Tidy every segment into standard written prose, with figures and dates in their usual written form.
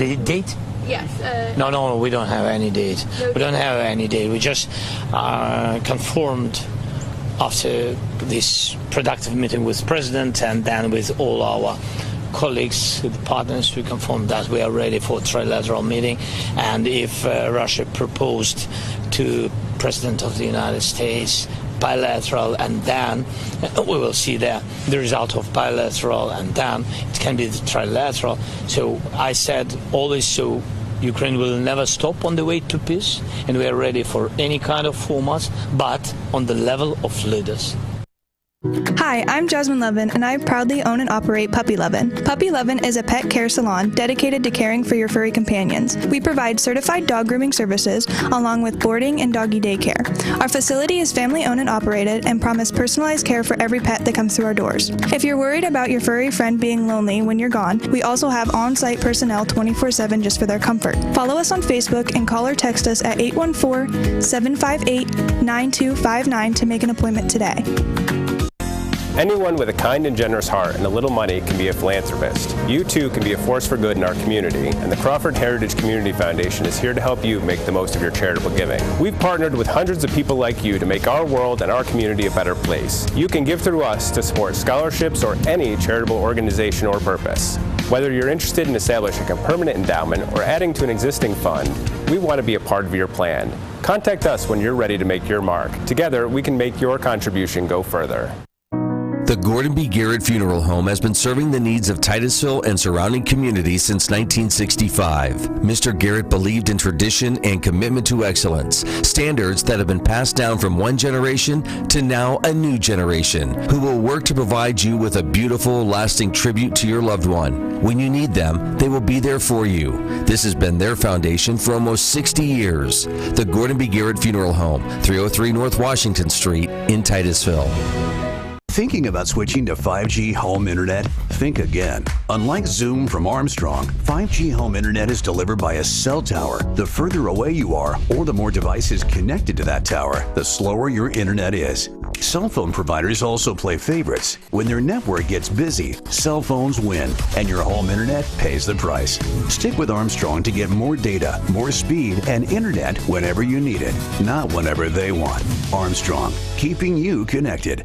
The date? Yes. No, we don't have any date. No. We don't have any date. We just confirmed after this productive meeting with President and then with all our colleagues, the partners, we confirmed that we are ready for a trilateral meeting. And if Russia proposed to President of the United States bilateral, and then we will see the result of bilateral, and then it can be the trilateral. So I said always, so Ukraine will never stop on the way to peace, and we are ready for any kind of formats, but on the level of leaders. Hi, I'm Jasmine Levin, and I proudly own and operate Puppy Levin. Puppy Levin is a pet care salon dedicated to caring for your furry companions. We provide certified dog grooming services along with boarding and doggy daycare. Our facility is family owned and operated and promise personalized care for every pet that comes through our doors. If you're worried about your furry friend being lonely when you're gone, we also have on-site personnel 24/7 just for their comfort. Follow us on Facebook and call or text us at 814-758-9259 to make an appointment today. Anyone with a kind and generous heart and a little money can be a philanthropist. You too can be a force for good in our community, and the Crawford Heritage Community Foundation is here to help you make the most of your charitable giving. We've partnered with hundreds of people like you to make our world and our community a better place. You can give through us to support scholarships or any charitable organization or purpose. Whether you're interested in establishing a permanent endowment or adding to an existing fund, we want to be a part of your plan. Contact us when you're ready to make your mark. Together, we can make your contribution go further. The Gordon B. Garrett Funeral Home has been serving the needs of Titusville and surrounding communities since 1965. Mr. Garrett believed in tradition and commitment to excellence, standards that have been passed down from one generation to now a new generation, who will work to provide you with a beautiful, lasting tribute to your loved one. When you need them, they will be there for you. This has been their foundation for almost 60 years. The Gordon B. Garrett Funeral Home, 303 North Washington Street in Titusville. Thinking about switching to 5G home internet? Think again. Unlike Zoom from Armstrong, 5G home internet is delivered by a cell tower. The further away you are, or the more devices connected to that tower, the slower your internet is. Cell phone providers also play favorites. When their network gets busy, cell phones win, and your home internet pays the price. Stick with Armstrong to get more data, more speed, and internet whenever you need it, not whenever they want. Armstrong, keeping you connected.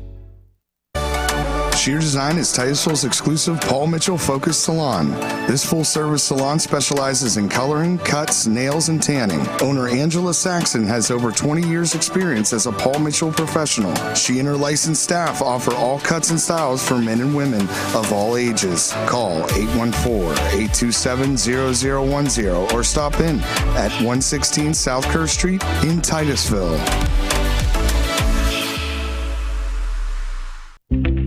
Sheer Design is Titusville's exclusive Paul Mitchell focused salon. This full-service salon specializes in coloring, cuts, nails, and tanning. Owner Angela Saxon has over 20 years experience as a Paul Mitchell professional. She and her licensed staff offer all cuts and styles for men and women of all ages. Call 814-827-0010 or stop in at 116 South Kerr Street in Titusville.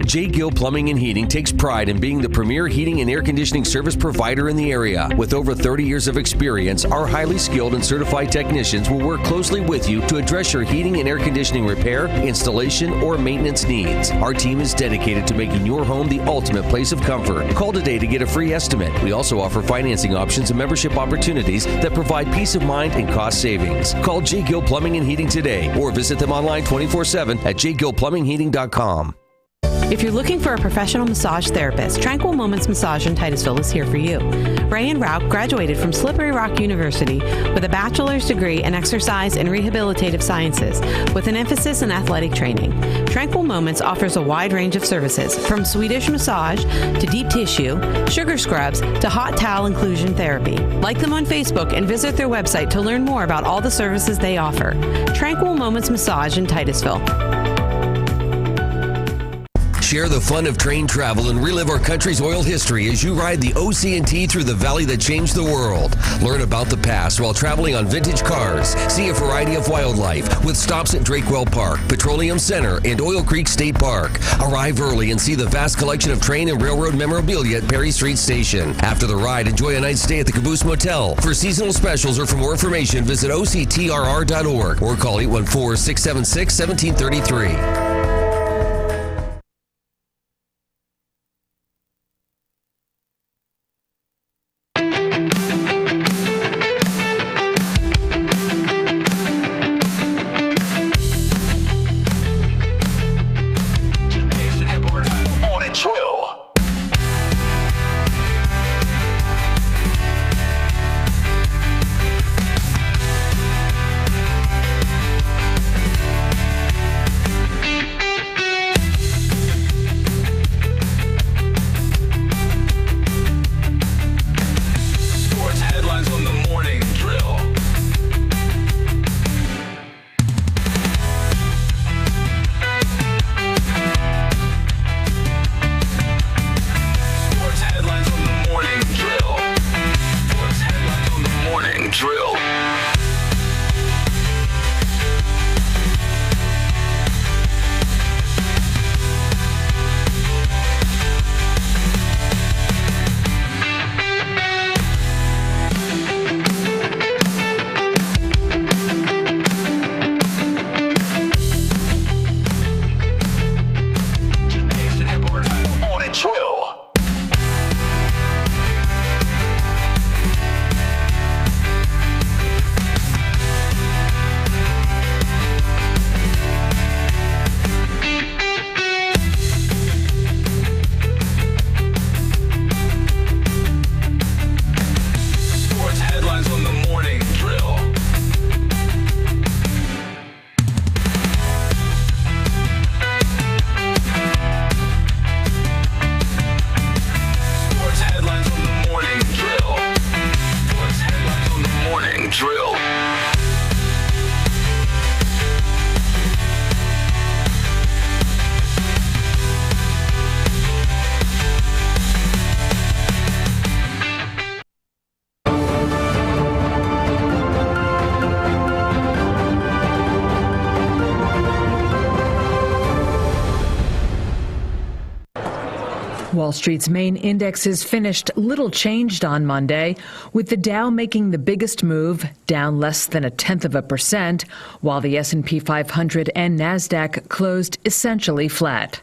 J. Gill Plumbing and Heating takes pride in being the premier heating and air conditioning service provider in the area. With over 30 years of experience, our highly skilled and certified technicians will work closely with you to address your heating and air conditioning repair, installation, or maintenance needs. Our team is dedicated to making your home the ultimate place of comfort. Call today to get a free estimate. We also offer financing options and membership opportunities that provide peace of mind and cost savings. Call J. Gill Plumbing and Heating today or visit them online 24/7 at jgillplumbingheating.com. If you're looking for a professional massage therapist, Tranquil Moments Massage in Titusville is here for you. Rayanne Rauch graduated from Slippery Rock University with a bachelor's degree in exercise and rehabilitative sciences with an emphasis in athletic training. Tranquil Moments offers a wide range of services from Swedish massage to deep tissue, sugar scrubs to hot towel inclusion therapy. Like them on Facebook and visit their website to learn more about all the services they offer. Tranquil Moments Massage in Titusville. Share the fun of train travel and relive our country's oil history as you ride the OC&T through the valley that changed the world. Learn about the past while traveling on vintage cars. See a variety of wildlife with stops at Drakewell Park, Petroleum Center, and Oil Creek State Park. Arrive early and see the vast collection of train and railroad memorabilia at Perry Street Station. After the ride, enjoy a night's stay at the Caboose Motel. For seasonal specials or for more information, visit octrr.org or call 814-676-1733. Wall Street's main indexes finished little changed on Monday, with the Dow making the biggest move, down less than 0.1%, while the S&P 500 and Nasdaq closed essentially flat.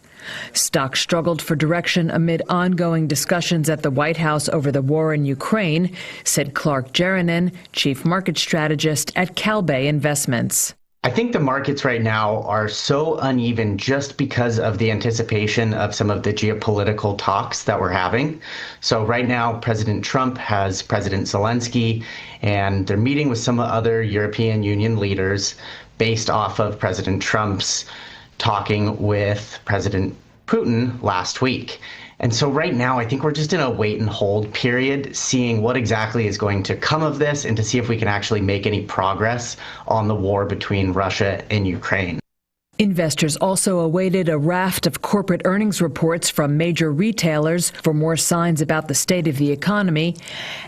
Stocks struggled for direction amid ongoing discussions at the White House over the war in Ukraine, said Clark Jeranen, chief market strategist at CalBay Investments. I think the markets right now are so uneven just because of the anticipation of some of the geopolitical talks that we're having. So right now, President Trump has President Zelensky, and they're meeting with some other European Union leaders based off of President Trump's talking with President Putin last week. And so right now, I think we're just in a wait and hold period, seeing what exactly is going to come of this and to see if we can actually make any progress on the war between Russia and Ukraine. Investors also awaited a raft of corporate earnings reports from major retailers for more signs about the state of the economy,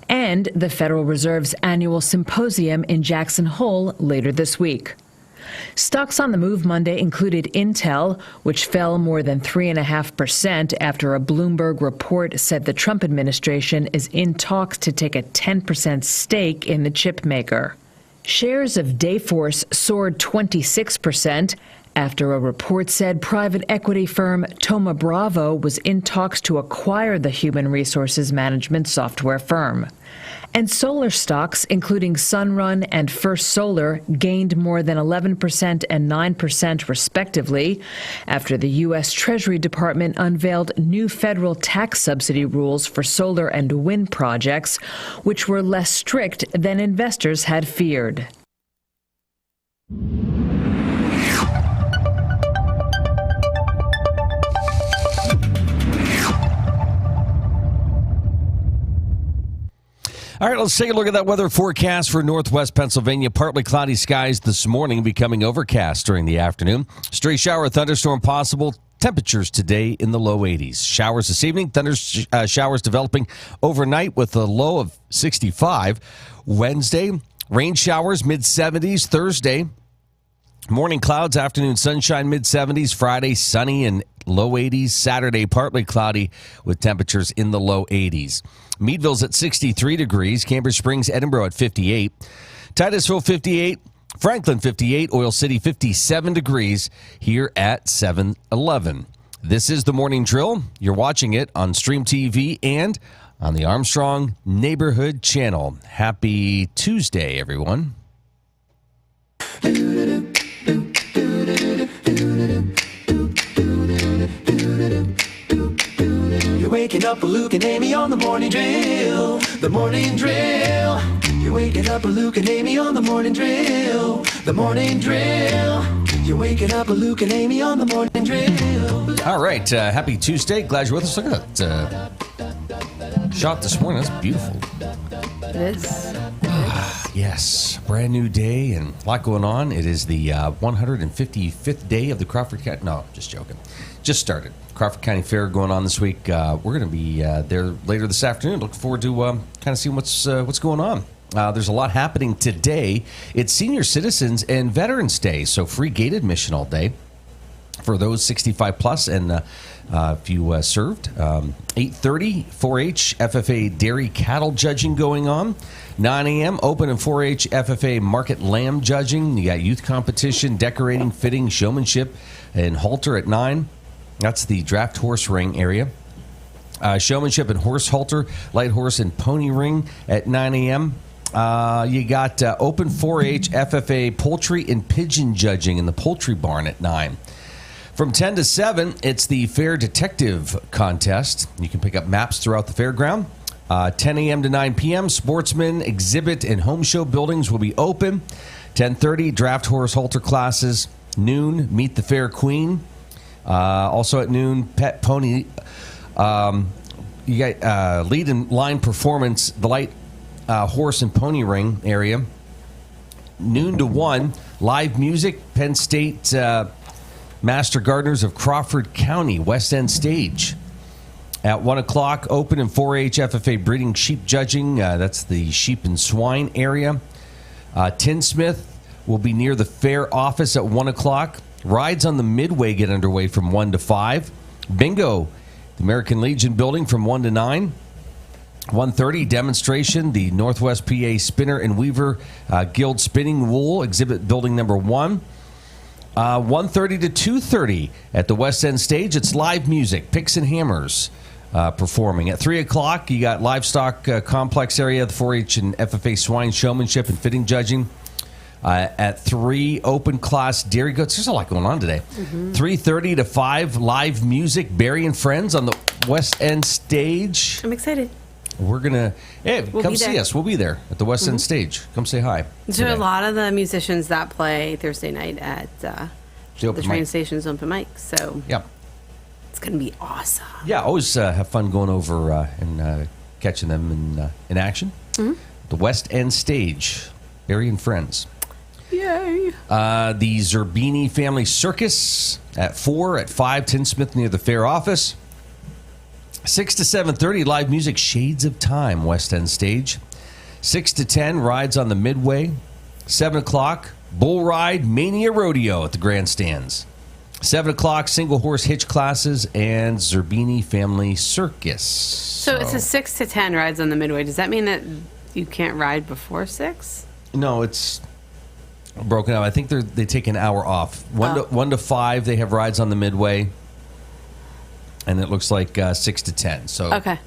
and the Federal Reserve's annual symposium in Jackson Hole later this week. Stocks on the move Monday included Intel, which fell more than 3.5% after a Bloomberg report said the Trump administration is in talks to take a 10% stake in the chip maker. Shares of Dayforce soared 26% after a report said private equity firm Thoma Bravo was in talks to acquire the human resources management software firm. And solar stocks, including Sunrun and First Solar, gained more than 11% and 9% respectively after the U.S. Treasury Department unveiled new federal tax subsidy rules for solar and wind projects, which were less strict than investors had feared. All right, let's take a look at that weather forecast for northwest Pennsylvania. Partly cloudy skies this morning, becoming overcast during the afternoon. Stray shower, thunderstorm possible. Temperatures today in the low 80s. Showers this evening. Showers developing overnight with a low of 65. Wednesday, rain showers, mid-70s. Thursday, morning clouds, afternoon sunshine, mid-70s. Friday, sunny and low 80s. Saturday, partly cloudy with temperatures in the low 80s. Meadville's at 63 degrees. Cambridge Springs, Edinburgh at 58. Titusville, 58. Franklin, 58. Oil City, 57 degrees here at 7-Eleven. This is the Morning Drill. You're watching it on Stream TV and on the Armstrong Neighborhood Channel. Happy Tuesday, everyone. You're waking up with Luke and Amy on the Morning Drill. The Morning Drill. You're waking up with Luke and Amy on the Morning Drill. The Morning Drill. You're waking up with Luke and Amy on the Morning Drill. All right, happy Tuesday. Glad you're with us. Look at that shot this morning. That's beautiful. It is. Yes, brand new day and a lot going on. It is the 155th day of the Crawford County. No, just joking. Just started. Crawford County Fair going on this week. We're going to be there later this afternoon. Look forward to kind of seeing what's going on. There's a lot happening today. It's Senior Citizens and Veterans Day, so free gate admission all day for those 65 plus. And if you served, 8:30 4-H FFA dairy cattle judging going on. 9 a.m. open and 4-H FFA market lamb judging. You got youth competition, decorating, fitting, showmanship, and halter at 9. That's the draft horse ring area. Showmanship and horse halter, light horse and pony ring at 9 a.m. You got open 4-H FFA poultry and pigeon judging in the poultry barn at 9. From 10 to 7, it's the Fair Detective Contest. You can pick up maps throughout the fairground. 10 a.m. to 9 p.m., sportsman, exhibit, and home show buildings will be open. 10:30, draft horse halter classes. Noon, meet the fair queen. Also at noon, pet pony. You got lead and line performance, the light horse and pony ring area. Noon to 1, live music, Penn State Master Gardeners of Crawford County, West End Stage. At 1 o'clock, open and 4-H FFA breeding sheep judging. That's the sheep and swine area. Tinsmith will be near the fair office at 1 o'clock. Rides on the Midway get underway from 1 to 5. Bingo The American Legion building from 1 to 9. 1:30 demonstration, the Northwest PA Spinner and Weaver Guild Spinning Wool exhibit building number 1. 1:30 to 2:30 at the West End stage. It's live music, Picks and Hammers performing. At 3 o'clock, you got livestock complex area, the 4-H and FFA swine showmanship and fitting judging. At 3, open class dairy goods. There's a lot going on today. 3:30 to 5, live music, Barry and Friends on the West End stage. I'm excited. We're going to, We'll come be see there. us. We'll be there at the West End stage. Come say hi. So a lot of the musicians that play Thursday night at the train station's open mic. So yeah, it's going to be awesome. Yeah, always have fun going over and catching them in action. The West End stage, Barry and Friends. Yay. The Zerbini Family Circus at 4, at 5, Tinsmith near the fair office. 6 to 7:30, live music, Shades of Time, West End stage. 6 to 10, rides on the Midway. 7 o'clock, bull ride, Mania Rodeo at the grandstands. 7 o'clock, single horse hitch classes and Zerbini Family Circus. So it's a 6 to 10 rides on the Midway. Does that mean that you can't ride before 6? No, it's broken up. I think they take an hour off. 1 to 5, they have rides on the Midway. And it looks like 6 to 10. So okay.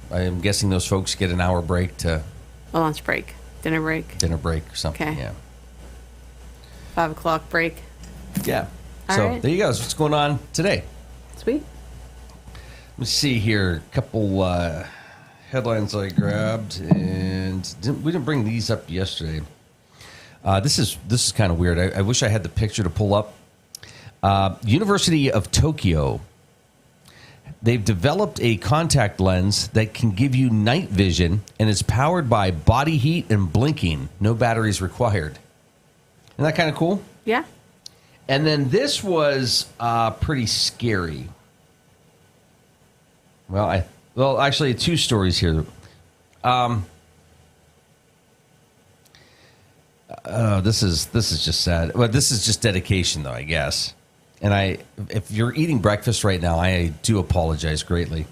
I'm guessing those folks get an hour break to... A lunch break. Dinner break. Dinner break or something, Okay. yeah. 5 o'clock break. Yeah. All so right. there you go. That's what's going on today. Sweet. Let me see here. A couple headlines I grabbed. And we didn't bring these up yesterday. This is kind of weird. I wish I had the picture to pull up. University of Tokyo. They've developed a contact lens that can give you night vision and is powered by body heat and blinking. No batteries required. Isn't that kind of cool? Yeah. And then this was pretty scary. Well, actually, 2 stories here. This is just sad. Well, this is just dedication, though, I guess. And if you're eating breakfast right now, I do apologize greatly.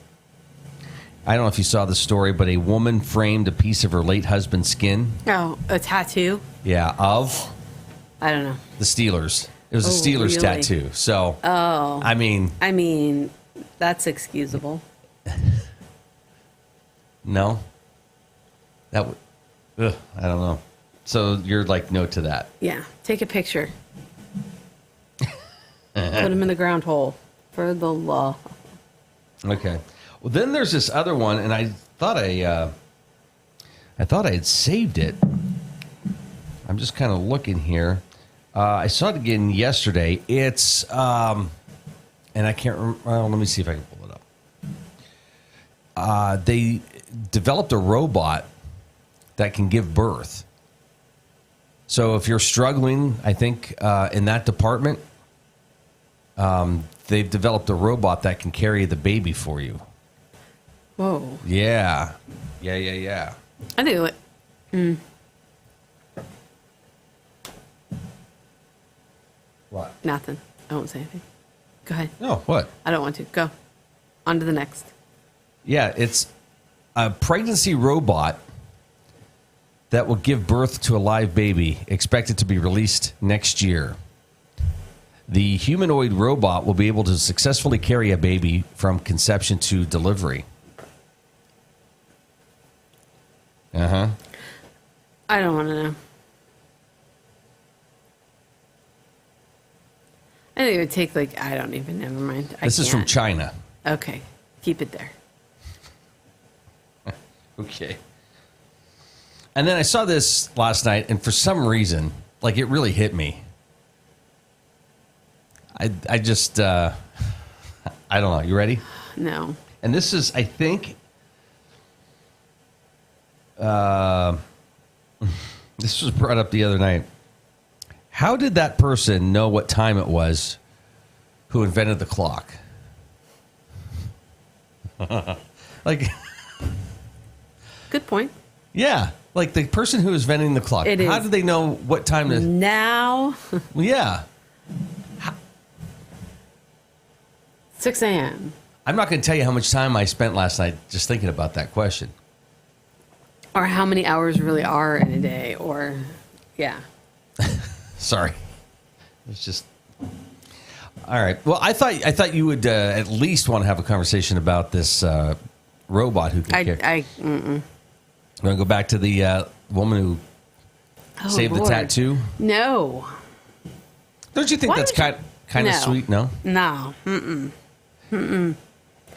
I don't know if you saw the story, but a woman framed a piece of her late husband's skin. Oh, a tattoo? Yeah, of? I don't know. The Steelers. It was a Steelers really? tattoo. So, I mean, that's excusable. No? I don't know. So you're like, no to that. Yeah. Take a picture. Put him in the ground hole for the law. Okay. Well, then there's this other one, and I thought I had saved it. I'm just kind of looking here. I saw it again yesterday. It's and I can't remember. Well, let me see if I can pull it up. They developed a robot that can give birth. So if you're struggling, I think in that department, they've developed a robot that can carry the baby for you. Whoa. Yeah. I do it. What? Nothing. I won't say anything. Go ahead. No, what? I don't want to. Go. On to the next. Yeah, it's a pregnancy robot that will give birth to a live baby, expected to be released next year. The humanoid robot will be able to successfully carry a baby from conception to delivery. I don't want to know. I think it would take never mind. This is from China. Okay. Keep it there. Okay. And then I saw this last night, and for some reason, it really hit me. I just, I don't know. You ready? No. And this is, I think, this was brought up the other night. How did that person know what time it was who invented the clock? Good point. Yeah. The person who is inventing the clock. It is. How did they know what time to... Now. Well, yeah. 6 a.m. I'm not going to tell you how much time I spent last night just thinking about that question. Or how many hours really are in a day, or, yeah. Sorry. It's just... All right. Well, I thought you would at least want to have a conversation about this robot who can carry... You want to go back to the woman who saved the tattoo? No. Don't you think that's kind of sweet? No? No.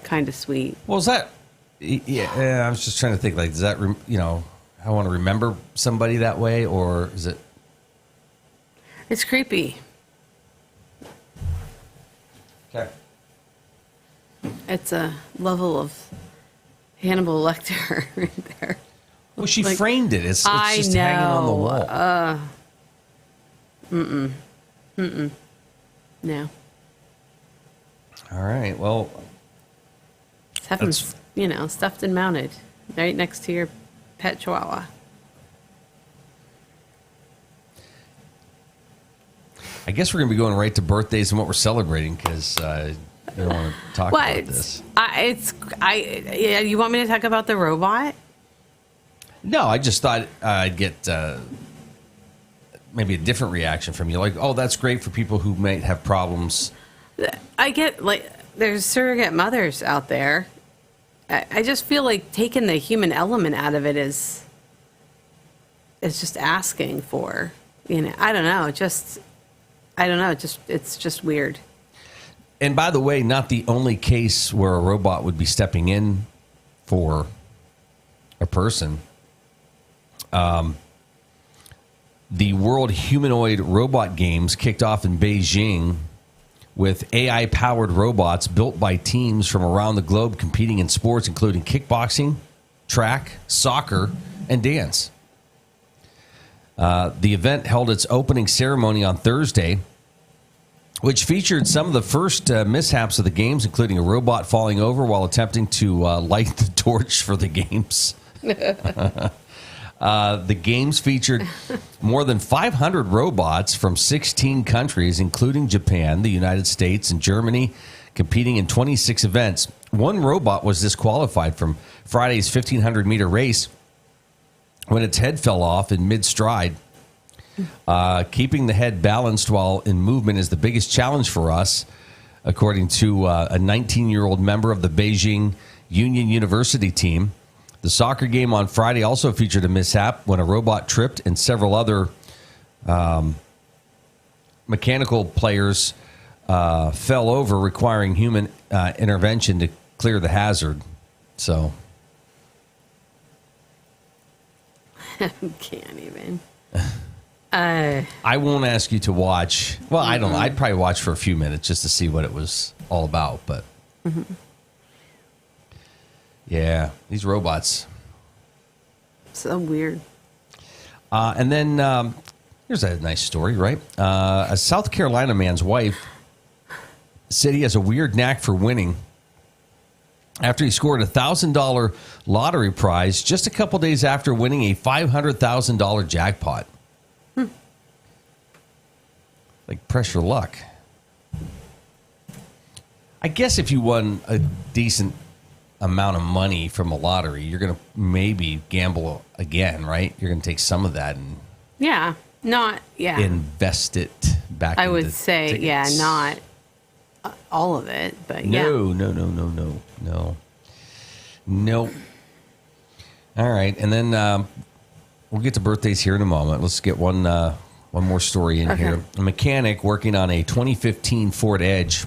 Kind of sweet. Well, is that... Yeah, I was just trying to think, like, does that, I want to remember somebody that way, or is it... It's creepy. Okay. It's a level of Hannibal Lecter right there. Well, she framed it. It's just hanging on the wall. No. All right. Well, it's stuffed and mounted right next to your pet chihuahua. I guess we're going to be going right to birthdays and what we're celebrating because I don't want to talk about this. You want me to talk about the robot? No, I just thought I'd get maybe a different reaction from you. Like, oh, that's great for people who might have problems. I get, like, there's surrogate mothers out there. I just feel like taking the human element out of it is just asking for, I don't know, it's just weird. And by the way, not the only case where a robot would be stepping in for a person. The World Humanoid Robot Games kicked off in Beijing with AI-powered robots built by teams from around the globe competing in sports including kickboxing, track, soccer, and dance. The event held its opening ceremony on Thursday, which featured some of the first mishaps of the games, including a robot falling over while attempting to light the torch for the games. The games featured more than 500 robots from 16 countries, including Japan, the United States, and Germany, competing in 26 events. One robot was disqualified from Friday's 1,500-meter race when its head fell off in mid-stride. Keeping the head balanced while in movement is the biggest challenge for us, according to a 19-year-old member of the Beijing Union University team. The soccer game on Friday also featured a mishap when a robot tripped and several other mechanical players fell over, requiring human intervention to clear the hazard. So... Can't even. I won't ask you to watch. Well, I don't know. I'd probably watch for a few minutes just to see what it was all about. But yeah, these robots. So weird. And then here's a nice story, right? A South Carolina man's wife said he has a weird knack for winning after he scored a $1,000 lottery prize just a couple days after winning a $500,000 jackpot. Like pressure luck. I guess if you won a decent amount of money from a lottery, you're going to maybe gamble again, right? You're going to take some of that and invest it back. I would say, tickets. Yeah, not all of it, but No. All right, and then we'll get to birthdays here in a moment. Let's get one more story in here. A mechanic working on a 2015 Ford Edge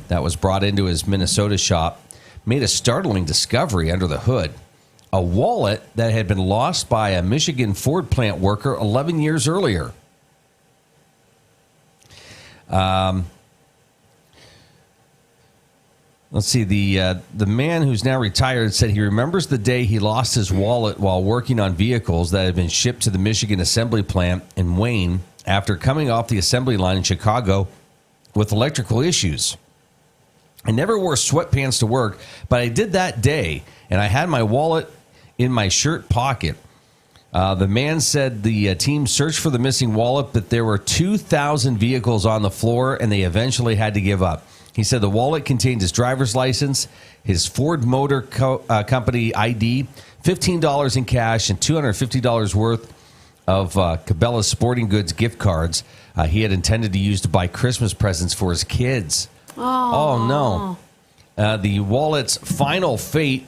that was brought into his Minnesota shop made a startling discovery under the hood. A wallet that had been lost by a Michigan Ford plant worker 11 years earlier. Let's see. The man who's now retired said he remembers the day he lost his wallet while working on vehicles that had been shipped to the Michigan assembly plant in Wayne after coming off the assembly line in Chicago with electrical issues. I never wore sweatpants to work, but I did that day, and I had my wallet in my shirt pocket. The man said the team searched for the missing wallet, but there were 2,000 vehicles on the floor, and they eventually had to give up. He said the wallet contained his driver's license, his Ford Motor Company ID, $15 in cash, and $250 worth of Cabela's Sporting Goods gift cards he had intended to use to buy Christmas presents for his kids. Oh no. The wallet's final fate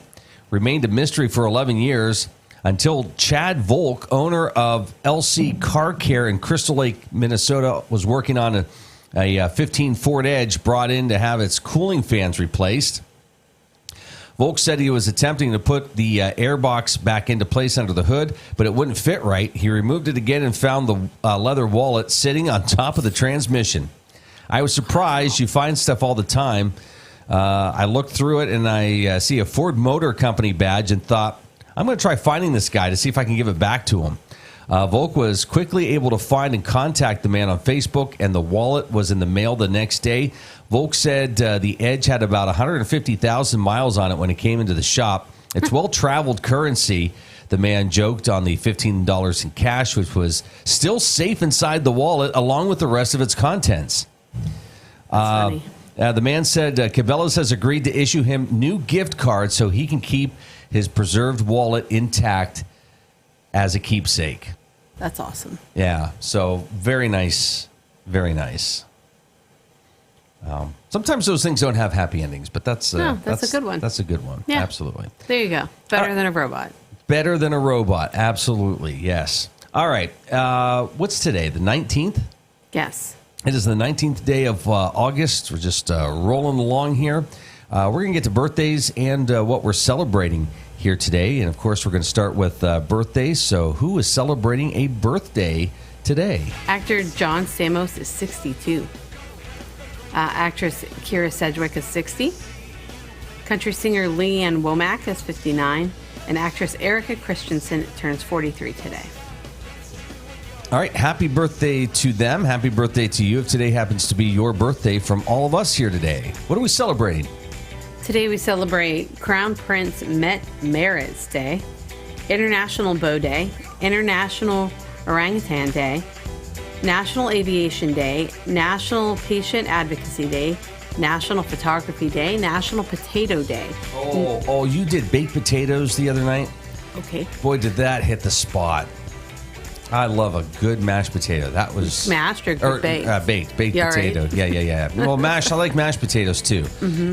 remained a mystery for 11 years until Chad Volk, owner of LC Car Care in Crystal Lake, Minnesota, was working on a 15 Ford Edge brought in to have its cooling fans replaced. Volk said he was attempting to put the air box back into place under the hood, but it wouldn't fit right. He removed it again and found the leather wallet sitting on top of the transmission. I was surprised. You find stuff all the time. I looked through it, and I see a Ford Motor Company badge and thought, I'm going to try finding this guy to see if I can give it back to him. Volk was quickly able to find and contact the man on Facebook, and the wallet was in the mail the next day. Volk said the Edge had about 150,000 miles on it when it came into the shop. It's well-traveled currency. The man joked on the $15 in cash, which was still safe inside the wallet, along with the rest of its contents. The man said Cabela's has agreed to issue him new gift cards so he can keep his preserved wallet intact as a keepsake. That's awesome. Yeah, so very nice. Very nice. Sometimes those things don't have happy endings, but that's a good one. That's a good one. Yeah. Absolutely. There you go. Better than a robot. Better than a robot. Absolutely. Yes. All right. What's today? The 19th? Yes. It is the 19th day of August. We're just rolling along here. We're going to get to birthdays and what we're celebrating here today. And, of course, we're going to start with birthdays. So who is celebrating a birthday today? Actor John Stamos is 62. Actress Kira Sedgwick is 60. Country singer Leanne Womack is 59. And actress Erica Christensen turns 43 today. All right. Happy birthday to them. Happy birthday to you if today happens to be your birthday from all of us here today. What are we celebrating? Today we celebrate Crown Prince Met Meret's Day, International Bow Day, International Orangutan Day, National Aviation Day, National Patient Advocacy Day, National Photography Day, National Potato Day. Oh, you did baked potatoes the other night? Okay. Boy, did that hit the spot. I love a good mashed potato. That was mashed or baked? Baked Yeah, potato. right. Yeah. Well, mashed. I like mashed potatoes too,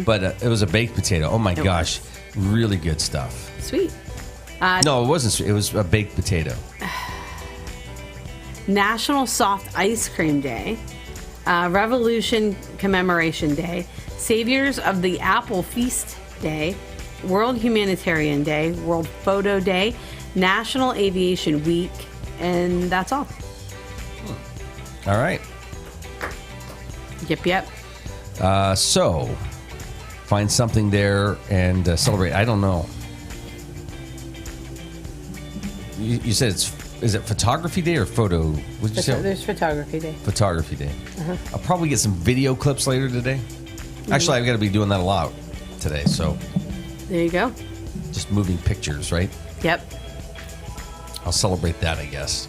but it was a baked potato. Oh my gosh, really good stuff. Sweet. No, it wasn't sweet. It was a baked potato. National Soft Ice Cream Day, Revolution Commemoration Day, Saviors of the Apple Feast Day, World Humanitarian Day, World Photo Day, National Aviation Week, and that's all. All right. Yep. So, find something there and celebrate. I don't know. You said is it photography day or photo? What did you say? There's photography day. Photography day. I'll probably get some video clips later today. Actually, I've got to be doing that a lot today. So there you go. Just moving pictures, right? Yep. I'll celebrate that, I guess.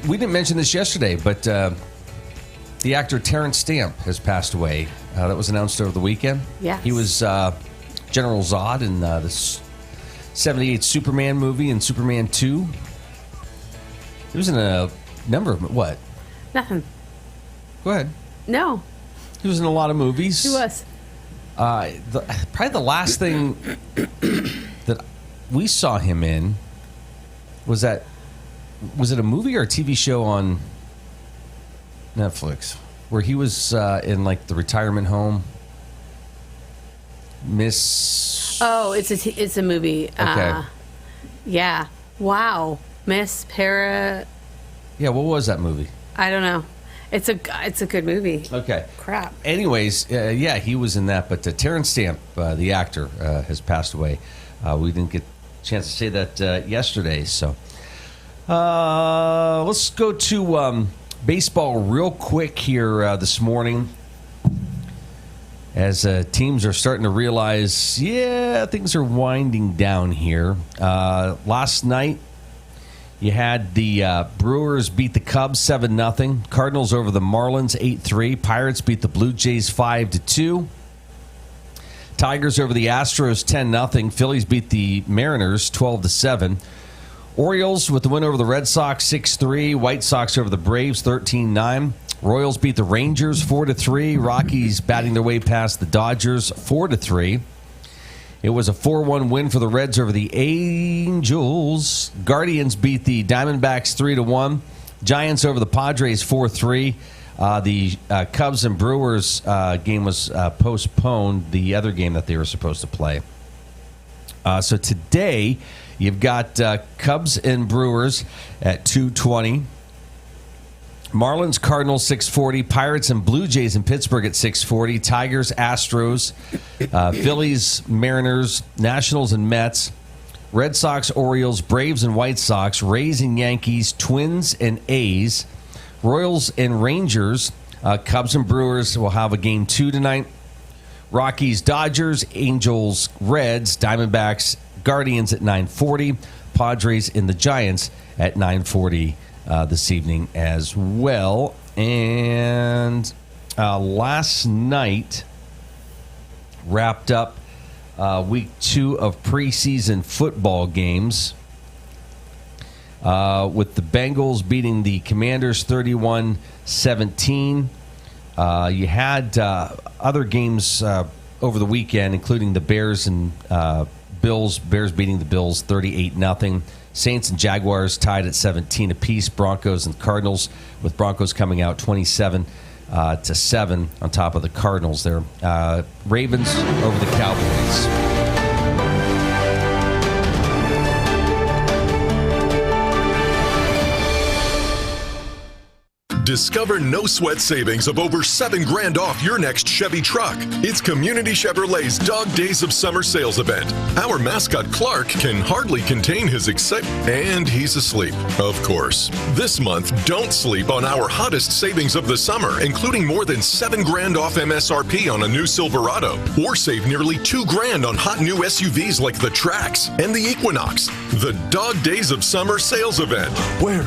We didn't mention this yesterday, but the actor Terrence Stamp has passed away. That was announced over the weekend. Yes. He was General Zod in the 78 Superman movie and Superman 2. He was in a number of... What? Nothing. Go ahead. No. He was in a lot of movies. He was. Probably the last thing that we saw him in was it a movie or a TV show on Netflix where he was in like the retirement home? Oh, it's a movie. Okay. Yeah. Wow. Miss Para. Yeah. What was that movie? I don't know. It's a good movie. Okay. Crap. Anyways, yeah, he was in that. But Terrence Stamp, the actor, has passed away. We didn't get a chance to say that yesterday. So let's go to baseball real quick here this morning. As teams are starting to realize, things are winding down here. Last night, You had the Brewers beat the Cubs 7-0. Cardinals over the Marlins 8-3. Pirates beat the Blue Jays 5-2. Tigers over the Astros 10-0. Phillies beat the Mariners 12-7. Orioles with the win over the Red Sox 6-3. White Sox over the Braves 13-9. Royals beat the Rangers 4-3. Rockies batting their way past the Dodgers 4-3. It was a 4-1 win for the Reds over the Angels. Guardians beat the Diamondbacks 3-1. Giants over the Padres 4-3. The Cubs and Brewers game was postponed, the other game that they were supposed to play. So today, you've got Cubs and Brewers at 2:20. Marlins, Cardinals, 6:40. Pirates and Blue Jays in Pittsburgh at 6:40. Tigers, Astros. Phillies, Mariners. Nationals and Mets. Red Sox, Orioles. Braves and White Sox. Rays and Yankees. Twins and A's. Royals and Rangers. Cubs and Brewers will have a game 2 tonight. Rockies, Dodgers. Angels, Reds. Diamondbacks, Guardians at 9:40. Padres and the Giants at 9:40 this evening as well. And last night wrapped up week 2 of preseason football games with the Bengals beating the Commanders 31-17. You had other games over the weekend, including the Bears and Bills. Bears beating the Bills 38-0. Saints and Jaguars tied at 17 apiece. Broncos and Cardinals, with Broncos coming out 27-7 on top of the Cardinals there. Ravens over the Cowboys. Discover no-sweat savings of over $7,000 off your next Chevy truck. It's Community Chevrolet's Dog Days of Summer sales event. Our mascot Clark can hardly contain his excitement, and he's asleep, of course. This month, don't sleep on our hottest savings of the summer, including more than $7,000 off MSRP on a new Silverado, or save nearly $2,000 on hot new SUVs like the Trax and the Equinox. The Dog Days of Summer sales event. Where?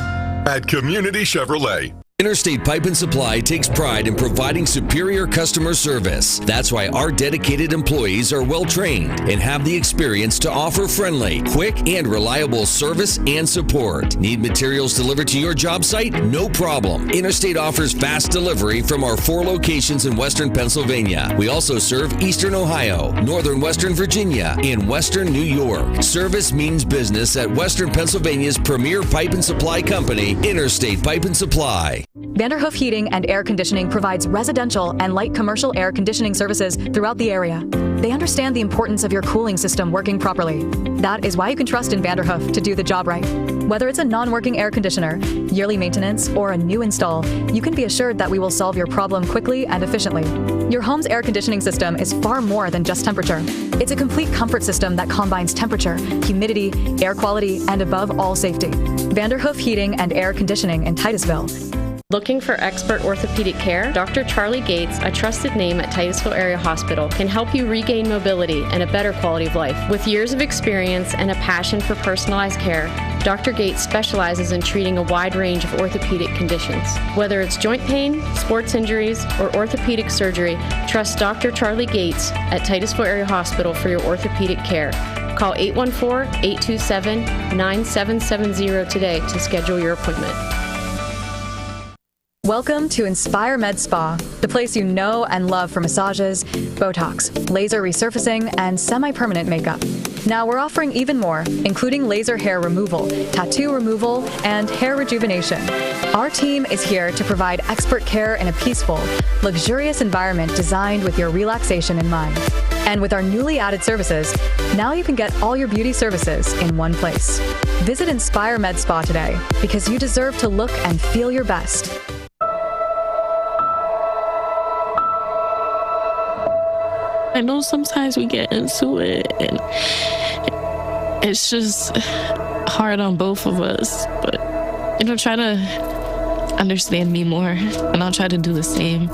At Community Chevrolet. Interstate Pipe and Supply takes pride in providing superior customer service. That's why our dedicated employees are well trained and have the experience to offer friendly, quick, and reliable service and support. Need materials delivered to your job site? No problem. Interstate offers fast delivery from our 4 locations in Western Pennsylvania. We also serve Eastern Ohio, Northern Western Virginia, and Western New York. Service means business at Western Pennsylvania's premier pipe and supply company, Interstate Pipe and Supply. Vanderhoof Heating and Air Conditioning provides residential and light commercial air conditioning services throughout the area. They understand the importance of your cooling system working properly. That is why you can trust in Vanderhoof to do the job right. Whether it's a non-working air conditioner, yearly maintenance, or a new install, you can be assured that we will solve your problem quickly and efficiently. Your home's air conditioning system is far more than just temperature. It's a complete comfort system that combines temperature, humidity, air quality, and above all, safety. Vanderhoof Heating and Air Conditioning in Titusville. Looking for expert orthopedic care? Dr. Charlie Gates, a trusted name at Titusville Area Hospital, can help you regain mobility and a better quality of life. With years of experience and a passion for personalized care, Dr. Gates specializes in treating a wide range of orthopedic conditions. Whether it's joint pain, sports injuries, or orthopedic surgery, trust Dr. Charlie Gates at Titusville Area Hospital for your orthopedic care. Call 814-827-9770 today to schedule your appointment. Welcome to Inspire Med Spa, the place you know and love for massages, Botox, laser resurfacing, and semi-permanent makeup. Now we're offering even more, including laser hair removal, tattoo removal, and hair rejuvenation. Our team is here to provide expert care in a peaceful, luxurious environment designed with your relaxation in mind. And with our newly added services, now you can get all your beauty services in one place. Visit Inspire Med Spa today, because you deserve to look and feel your best. I know sometimes we get into it and it's just hard on both of us, but try to understand me more and I'll try to do the same.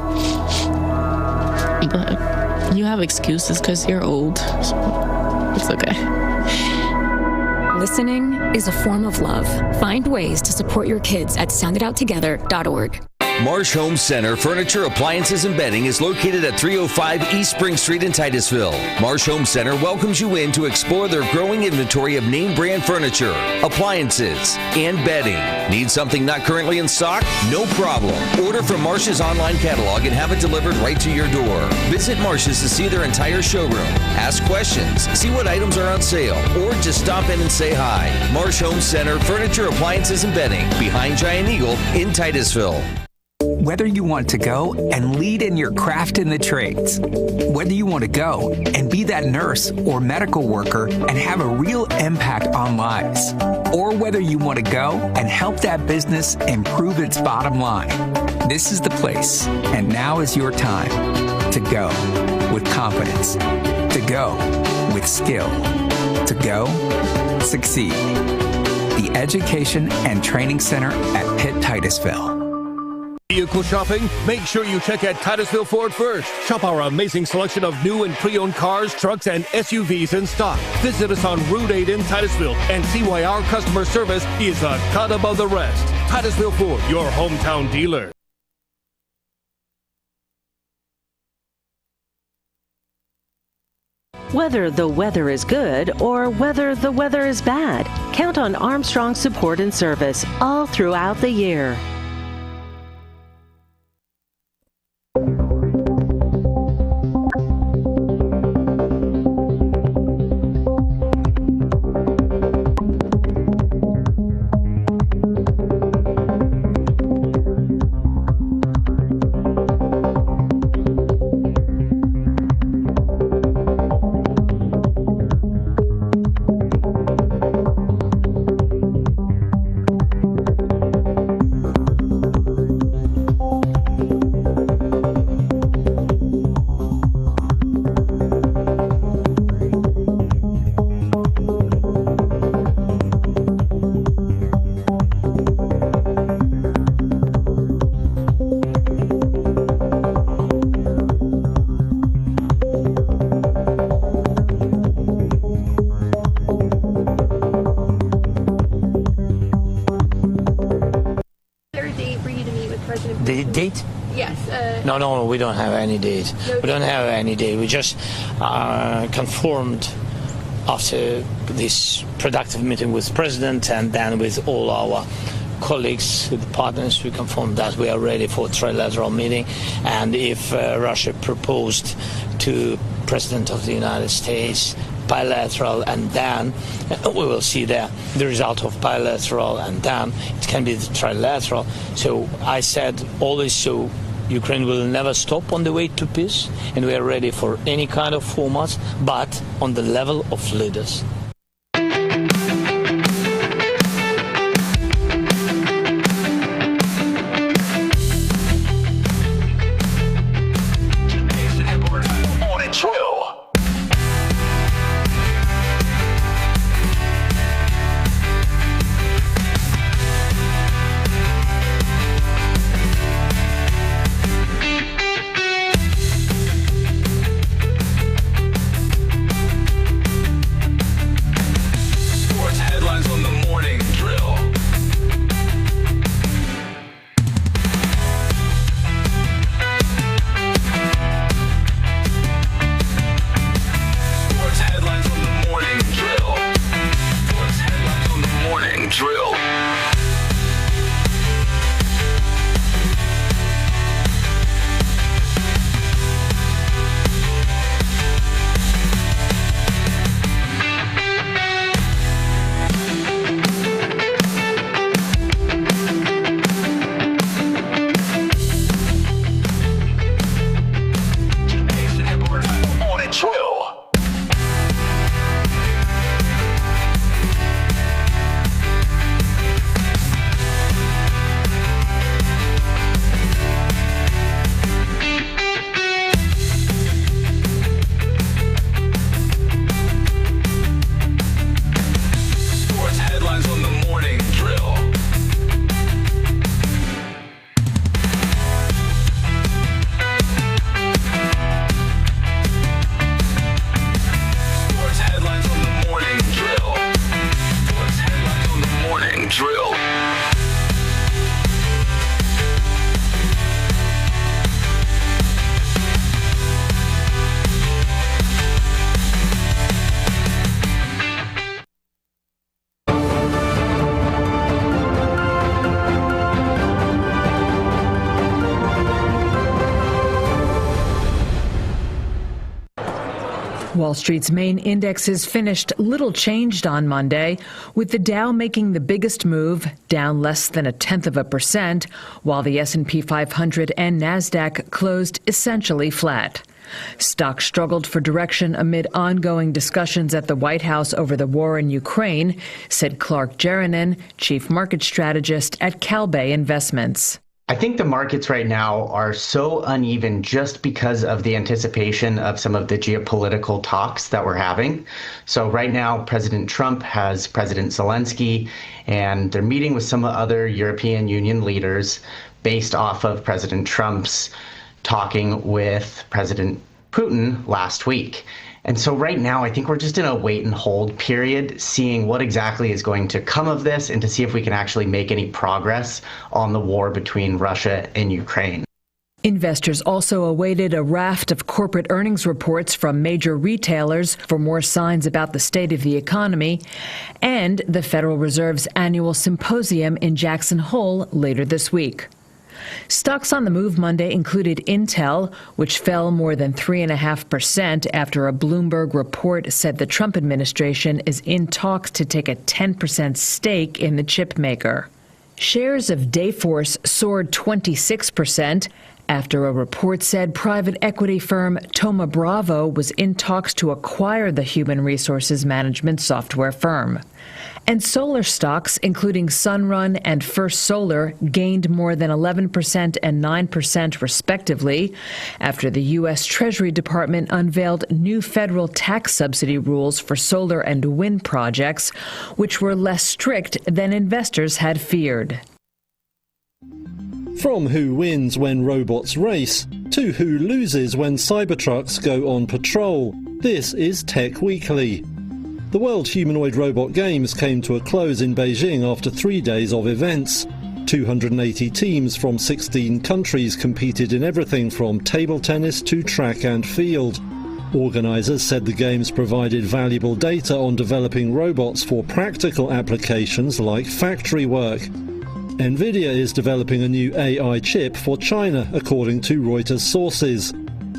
But you have excuses because you're old, so it's okay. Listening is a form of love. Find ways to support your kids at sounditouttogether.org. Marsh Home Center Furniture, Appliances, and Bedding is located at 305 East Spring Street in Titusville. Marsh Home Center welcomes you in to explore their growing inventory of name brand furniture, appliances, and bedding. Need something not currently in stock? No problem. Order from Marsh's online catalog and have it delivered right to your door. Visit Marsh's to see their entire showroom. Ask questions, see what items are on sale, or just stop in and say hi. Marsh Home Center Furniture, Appliances, and Bedding, behind Giant Eagle in Titusville. Whether you want to go and lead in your craft in the trades, whether you want to go and be that nurse or medical worker and have a real impact on lives, or whether you want to go and help that business improve its bottom line, this is the place. And now is your time to go with confidence, to go with skill, to go succeed. The Education and Training Center at Pitt Titusville. Vehicle shopping? Make sure you check out Titusville Ford first. Shop our amazing selection of new and pre-owned cars, trucks, and SUVs in stock. Visit us on Route 8 in Titusville and see why our customer service is a cut above the rest. Titusville Ford, your hometown dealer. Whether the weather is good or whether the weather is bad, count on Armstrong's support and service all throughout the year. Date? Yes. No, we don't have any date. We don't have any date. We just confirmed after this productive meeting with President and then with all our colleagues, the partners, we confirmed that we are ready for a trilateral meeting. And if Russia proposed to President of the United States bilateral, and then we will see the result of bilateral, and then it can be the trilateral. So I said always, so Ukraine will never stop on the way to peace, and we are ready for any kind of formats, but on the level of leaders. Wall Street's main indexes finished little changed on Monday, with the Dow making the biggest move, down less than 0.1%, while the S&P 500 and Nasdaq closed essentially flat. Stocks struggled for direction amid ongoing discussions at the White House over the war in Ukraine, said Clark Jeranen, chief market strategist at CalBay Investments. I think the markets right now are so uneven just because of the anticipation of some of the geopolitical talks that we're having. So right now, President Trump has President Zelensky, and they're meeting with some other European Union leaders based off of President Trump's talking with President Putin last week. And so right now, I think we're just in a wait and hold period, seeing what exactly is going to come of this and to see if we can actually make any progress on the war between Russia and Ukraine. Investors also awaited a raft of corporate earnings reports from major retailers for more signs about the state of the economy, and the Federal Reserve's annual symposium in Jackson Hole later this week. Stocks on the move Monday included Intel, which fell more than 3.5% after a Bloomberg report said the Trump administration is in talks to take a 10% stake in the chip maker. Shares of Dayforce soared 26% after a report said private equity firm Thoma Bravo was in talks to acquire the human resources management software firm. And solar stocks, including Sunrun and First Solar, gained more than 11% and 9% respectively after the U.S. Treasury Department unveiled new federal tax subsidy rules for solar and wind projects, which were less strict than investors had feared. From who wins when robots race to who loses when Cybertrucks go on patrol, this is Tech Weekly. The World Humanoid Robot Games came to a close in Beijing after 3 days of events. 280 teams from 16 countries competed in everything from table tennis to track and field. Organisers said the games provided valuable data on developing robots for practical applications like factory work. Nvidia is developing a new AI chip for China, according to Reuters sources.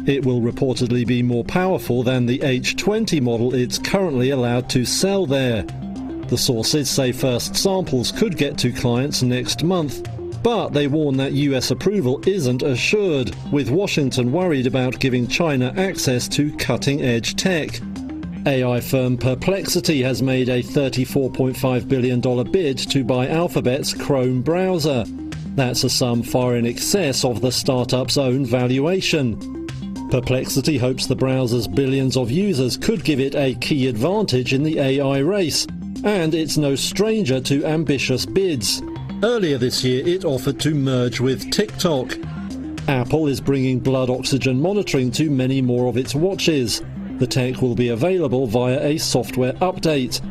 It will reportedly be more powerful than the H20 model it's currently allowed to sell there. The sources say first samples could get to clients next month, but they warn that US approval isn't assured, with Washington worried about giving China access to cutting-edge tech. AI firm Perplexity has made a $34.5 billion bid to buy Alphabet's Chrome browser. That's a sum far in excess of the startup's own valuation. Perplexity hopes the browser's billions of users could give it a key advantage in the AI race, and it's no stranger to ambitious bids. Earlier this year, it offered to merge with TikTok. Apple is bringing blood oxygen monitoring to many more of its watches. The tech will be available via a software update.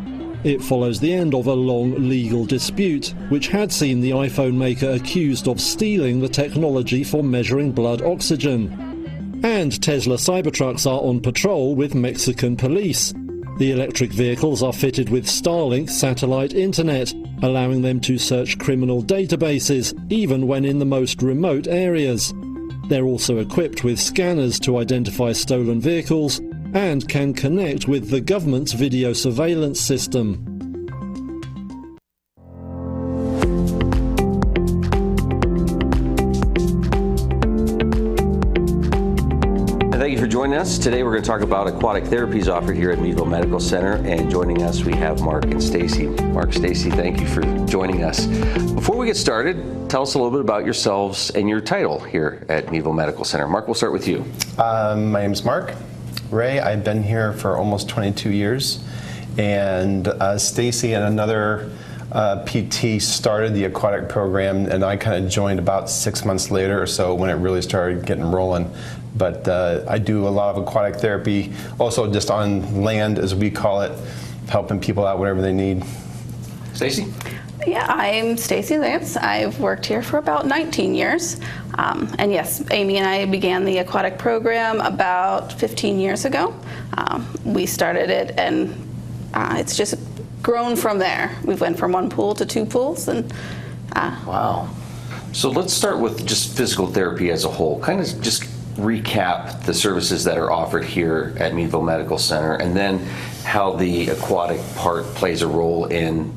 It follows the end of a long legal dispute, which had seen the iPhone maker accused of stealing the technology for measuring blood oxygen. And Tesla Cybertrucks are on patrol with Mexican police. The electric vehicles are fitted with Starlink satellite internet, allowing them to search criminal databases, even when in the most remote areas. They're also equipped with scanners to identify stolen vehicles and can connect with the government's video surveillance system. Thank you for joining us. Today we're going to talk about aquatic therapies offered here at Meadville Medical Center, and joining us we have Mark and Stacy. Mark, Stacy, thank you for joining us. Before we get started, tell us a little bit about yourselves and your title here at Meadville Medical Center. Mark, we'll start with you. My name's Mark Ray. I've been here for almost 22 years, and Stacy and another PT started the aquatic program, and I kind of joined about 6 months later or so when it really started getting rolling. But I do a lot of aquatic therapy, also just on land, as we call it, helping people out whatever they need. Stacy? Yeah, I'm Stacy Lance. I've worked here for about 19 years. And yes, Amy and I began the aquatic program about 15 years ago. We started it, and it's just grown from there. We went from 1 pool to 2 pools. And wow. So let's start with just physical therapy as a whole. Kind of just recap the services that are offered here at Meadville Medical Center, and then how the aquatic part plays a role in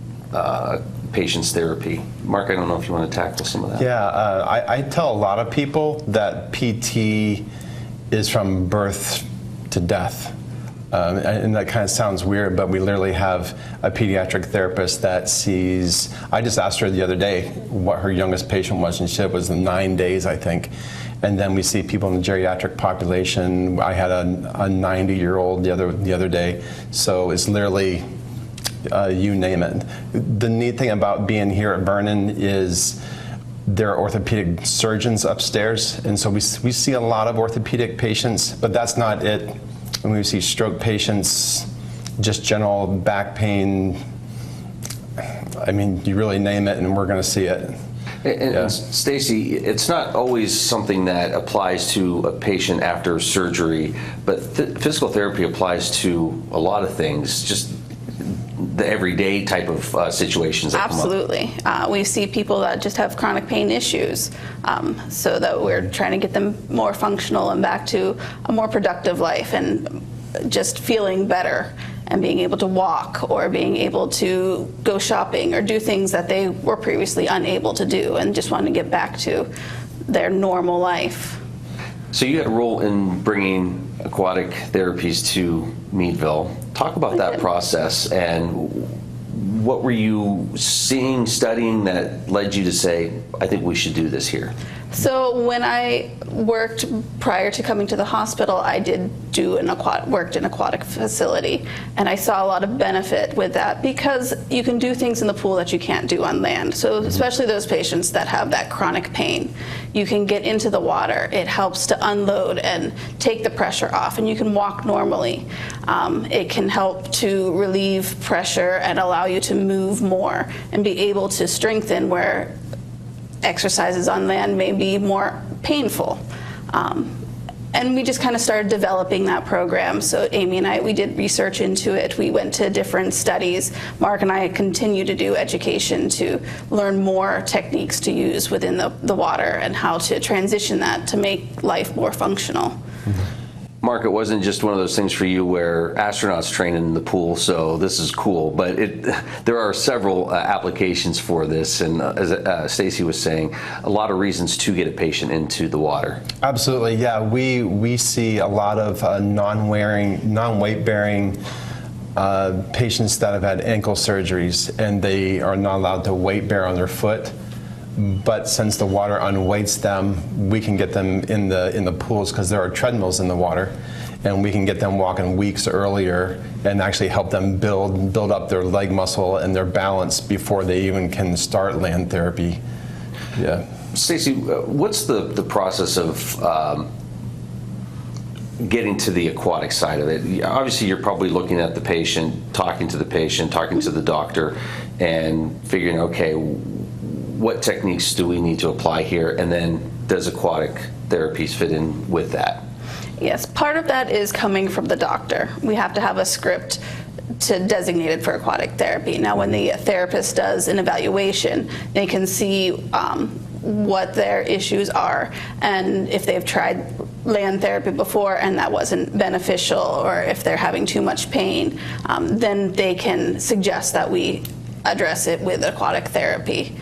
patients' therapy. Mark, I don't know if you want to tackle some of that. Yeah, I tell a lot of people that PT is from birth to death. And that kind of sounds weird, but we literally have a pediatric therapist that sees, I just asked her the other day what her youngest patient was, and she said it was 9 days, I think. And then we see people in the geriatric population. I had a 90-year-old the other day. So it's literally, you name it. The neat thing about being here at Vernon is there are orthopedic surgeons upstairs, and so we see a lot of orthopedic patients, but that's not it. When we see stroke patients, just general back pain, I mean, you really name it and we're going to see it. And Stacy, it's not always something that applies to a patient after surgery, but physical therapy applies to a lot of things, just the everyday type of situations that Absolutely. come up. We see people that just have chronic pain issues, so that we're trying to get them more functional and back to a more productive life and just feeling better and being able to walk or being able to go shopping or do things that they were previously unable to do and just want to get back to their normal life. So you had a role in bringing aquatic therapies to Meadville. Talk about that process, and what were you seeing, studying that led you to say, I think we should do this here? So when I worked prior to coming to the hospital, I did worked in an aquatic facility, and I saw a lot of benefit with that because you can do things in the pool that you can't do on land. So especially those patients that have that chronic pain, you can get into the water. It helps to unload and take the pressure off, and you can walk normally. It can help to relieve pressure and allow you to move more and be able to strengthen where exercises on land may be more painful. And we just kind of started developing that program. So Amy and I, we did research into it. We went to different studies. Mark and I continue to do education to learn more techniques to use within the water and how to transition that to make life more functional. Mark, it wasn't just one of those things for you where astronauts train in the pool, so this is cool, but there are several applications for this, and as Stacy was saying, a lot of reasons to get a patient into the water. Absolutely, yeah. We see a lot of non-weight-bearing patients that have had ankle surgeries, and they are not allowed to weight bear on their foot. But since the water unweights them, we can get them in the pools because there are treadmills in the water, and we can get them walking weeks earlier and actually help them build up their leg muscle and their balance before they even can start land therapy. Yeah. Stacy, what's the process of getting to the aquatic side of it? Obviously, you're probably looking at the patient, talking to the doctor, and figuring, okay, what techniques do we need to apply here, and then does aquatic therapies fit in with that? Yes, part of that is coming from the doctor. We have to have a script designated for aquatic therapy. Now, when the therapist does an evaluation, they can see what their issues are, and if they've tried land therapy before and that wasn't beneficial, or if they're having too much pain, then they can suggest that we address it with aquatic therapy.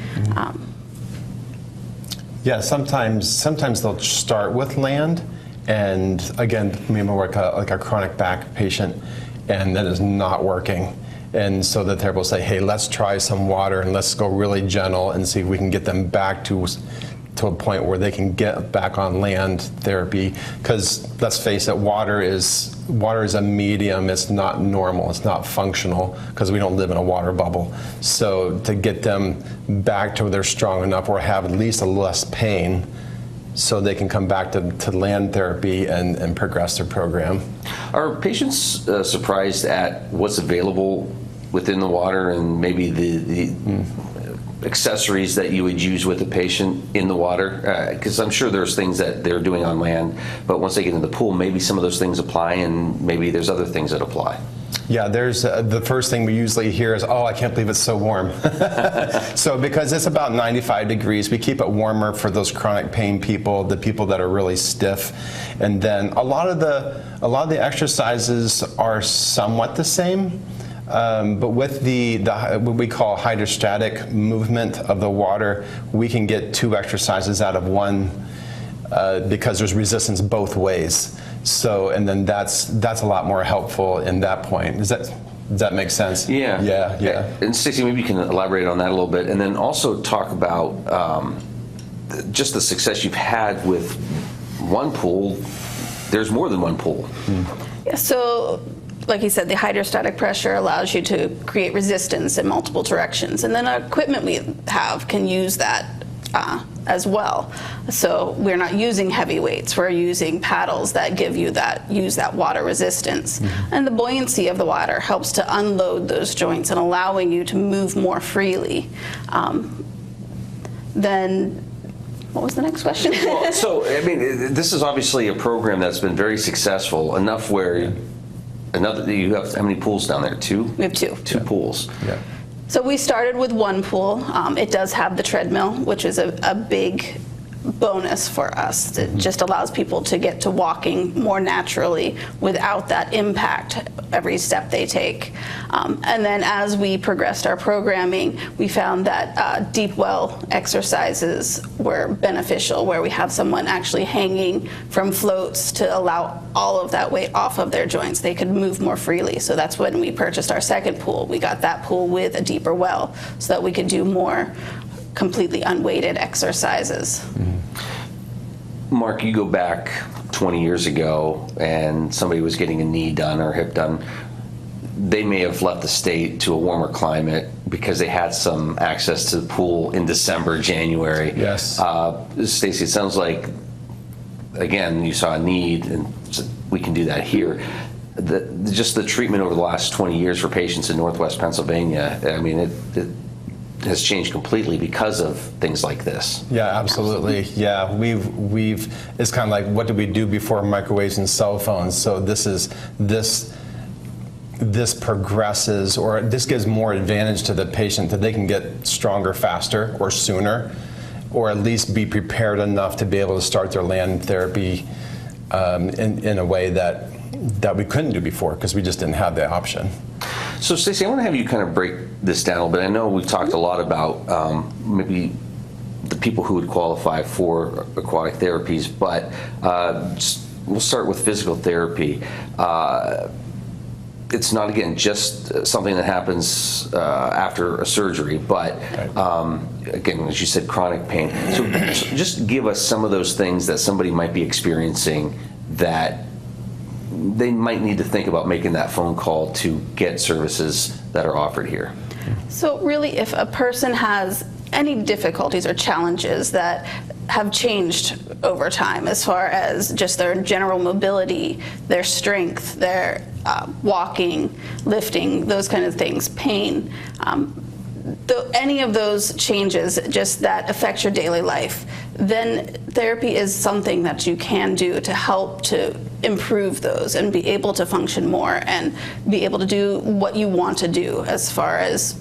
Yeah, sometimes they'll start with land, and again, maybe like a chronic back patient, and that is not working. And so the therapist will say, hey, let's try some water and let's go really gentle and see if we can get them back to a point where they can get back on land therapy. Because let's face it, water is a medium. It's not normal. It's not functional because we don't live in a water bubble. So to get them back to where they're strong enough or have at least a less pain, so they can come back to land therapy and progress their program. Are patients surprised at what's available within the water and maybe the accessories that you would use with a patient in the water? Because I'm sure there's things that they're doing on land, but once they get in the pool, maybe some of those things apply and maybe there's other things that apply. Yeah, there's the first thing we usually hear is, oh, I can't believe it's so warm. So because it's about 95 degrees, we keep it warmer for those chronic pain people, the people that are really stiff. And then a lot of the exercises are somewhat the same. But with the what we call hydrostatic movement of the water, we can get 2 exercises out of one because there's resistance both ways. So, and then that's a lot more helpful in that point. Does that make sense? Yeah. Yeah. And Stacey, maybe you can elaborate on that a little bit, and then also talk about just the success you've had with one pool. There's more than one pool. Yeah, so like you said, the hydrostatic pressure allows you to create resistance in multiple directions. And then our equipment we have can use that as well. So we're not using heavy weights, we're using paddles that give you use that water resistance. And the buoyancy of the water helps to unload those joints and allowing you to move more freely. Then, what was the next question? Well, so, I mean, this is obviously a program that's been very successful, enough where you have, how many pools down there? 2? We have 2. 2 pools. Yeah. So we started with one pool. It does have the treadmill, which is a big bonus for us. It just allows people to get to walking more naturally without that impact every step they take. And then as we progressed our programming, we found that deep well exercises were beneficial, where we have someone actually hanging from floats to allow all of that weight off of their joints. They could move more freely. So that's when we purchased our second pool. We got that pool with a deeper well so that we could do more completely unweighted exercises. Mark, you go back 20 years ago and somebody was getting a knee done or hip done. They may have left the state to a warmer climate because they had some access to the pool in December, January. Yes. Stacey, it sounds like, again, you saw a need and we can do that here. Just the treatment over the last 20 years for patients in Northwest Pennsylvania, I mean, it has changed completely because of things like this. Yeah, absolutely. Yeah, it's kind of like, what did we do before microwaves and cell phones? So this progresses, or this gives more advantage to the patient that they can get stronger faster or sooner, or at least be prepared enough to be able to start their land therapy in a way that we couldn't do before because we just didn't have the option. So Stacey, I want to have you kind of break this down a little bit. I know we've talked a lot about maybe the people who would qualify for aquatic therapies, but we'll start with physical therapy. It's not, again, just something that happens after a surgery, but again, as you said, chronic pain. So just give us some of those things that somebody might be experiencing that they might need to think about making that phone call to get services that are offered here. So really, if a person has any difficulties or challenges that have changed over time as far as just their general mobility, their strength, their walking, lifting, those kind of things, pain, any of those changes just that affect your daily life, then therapy is something that you can do to help to improve those and be able to function more and be able to do what you want to do as far as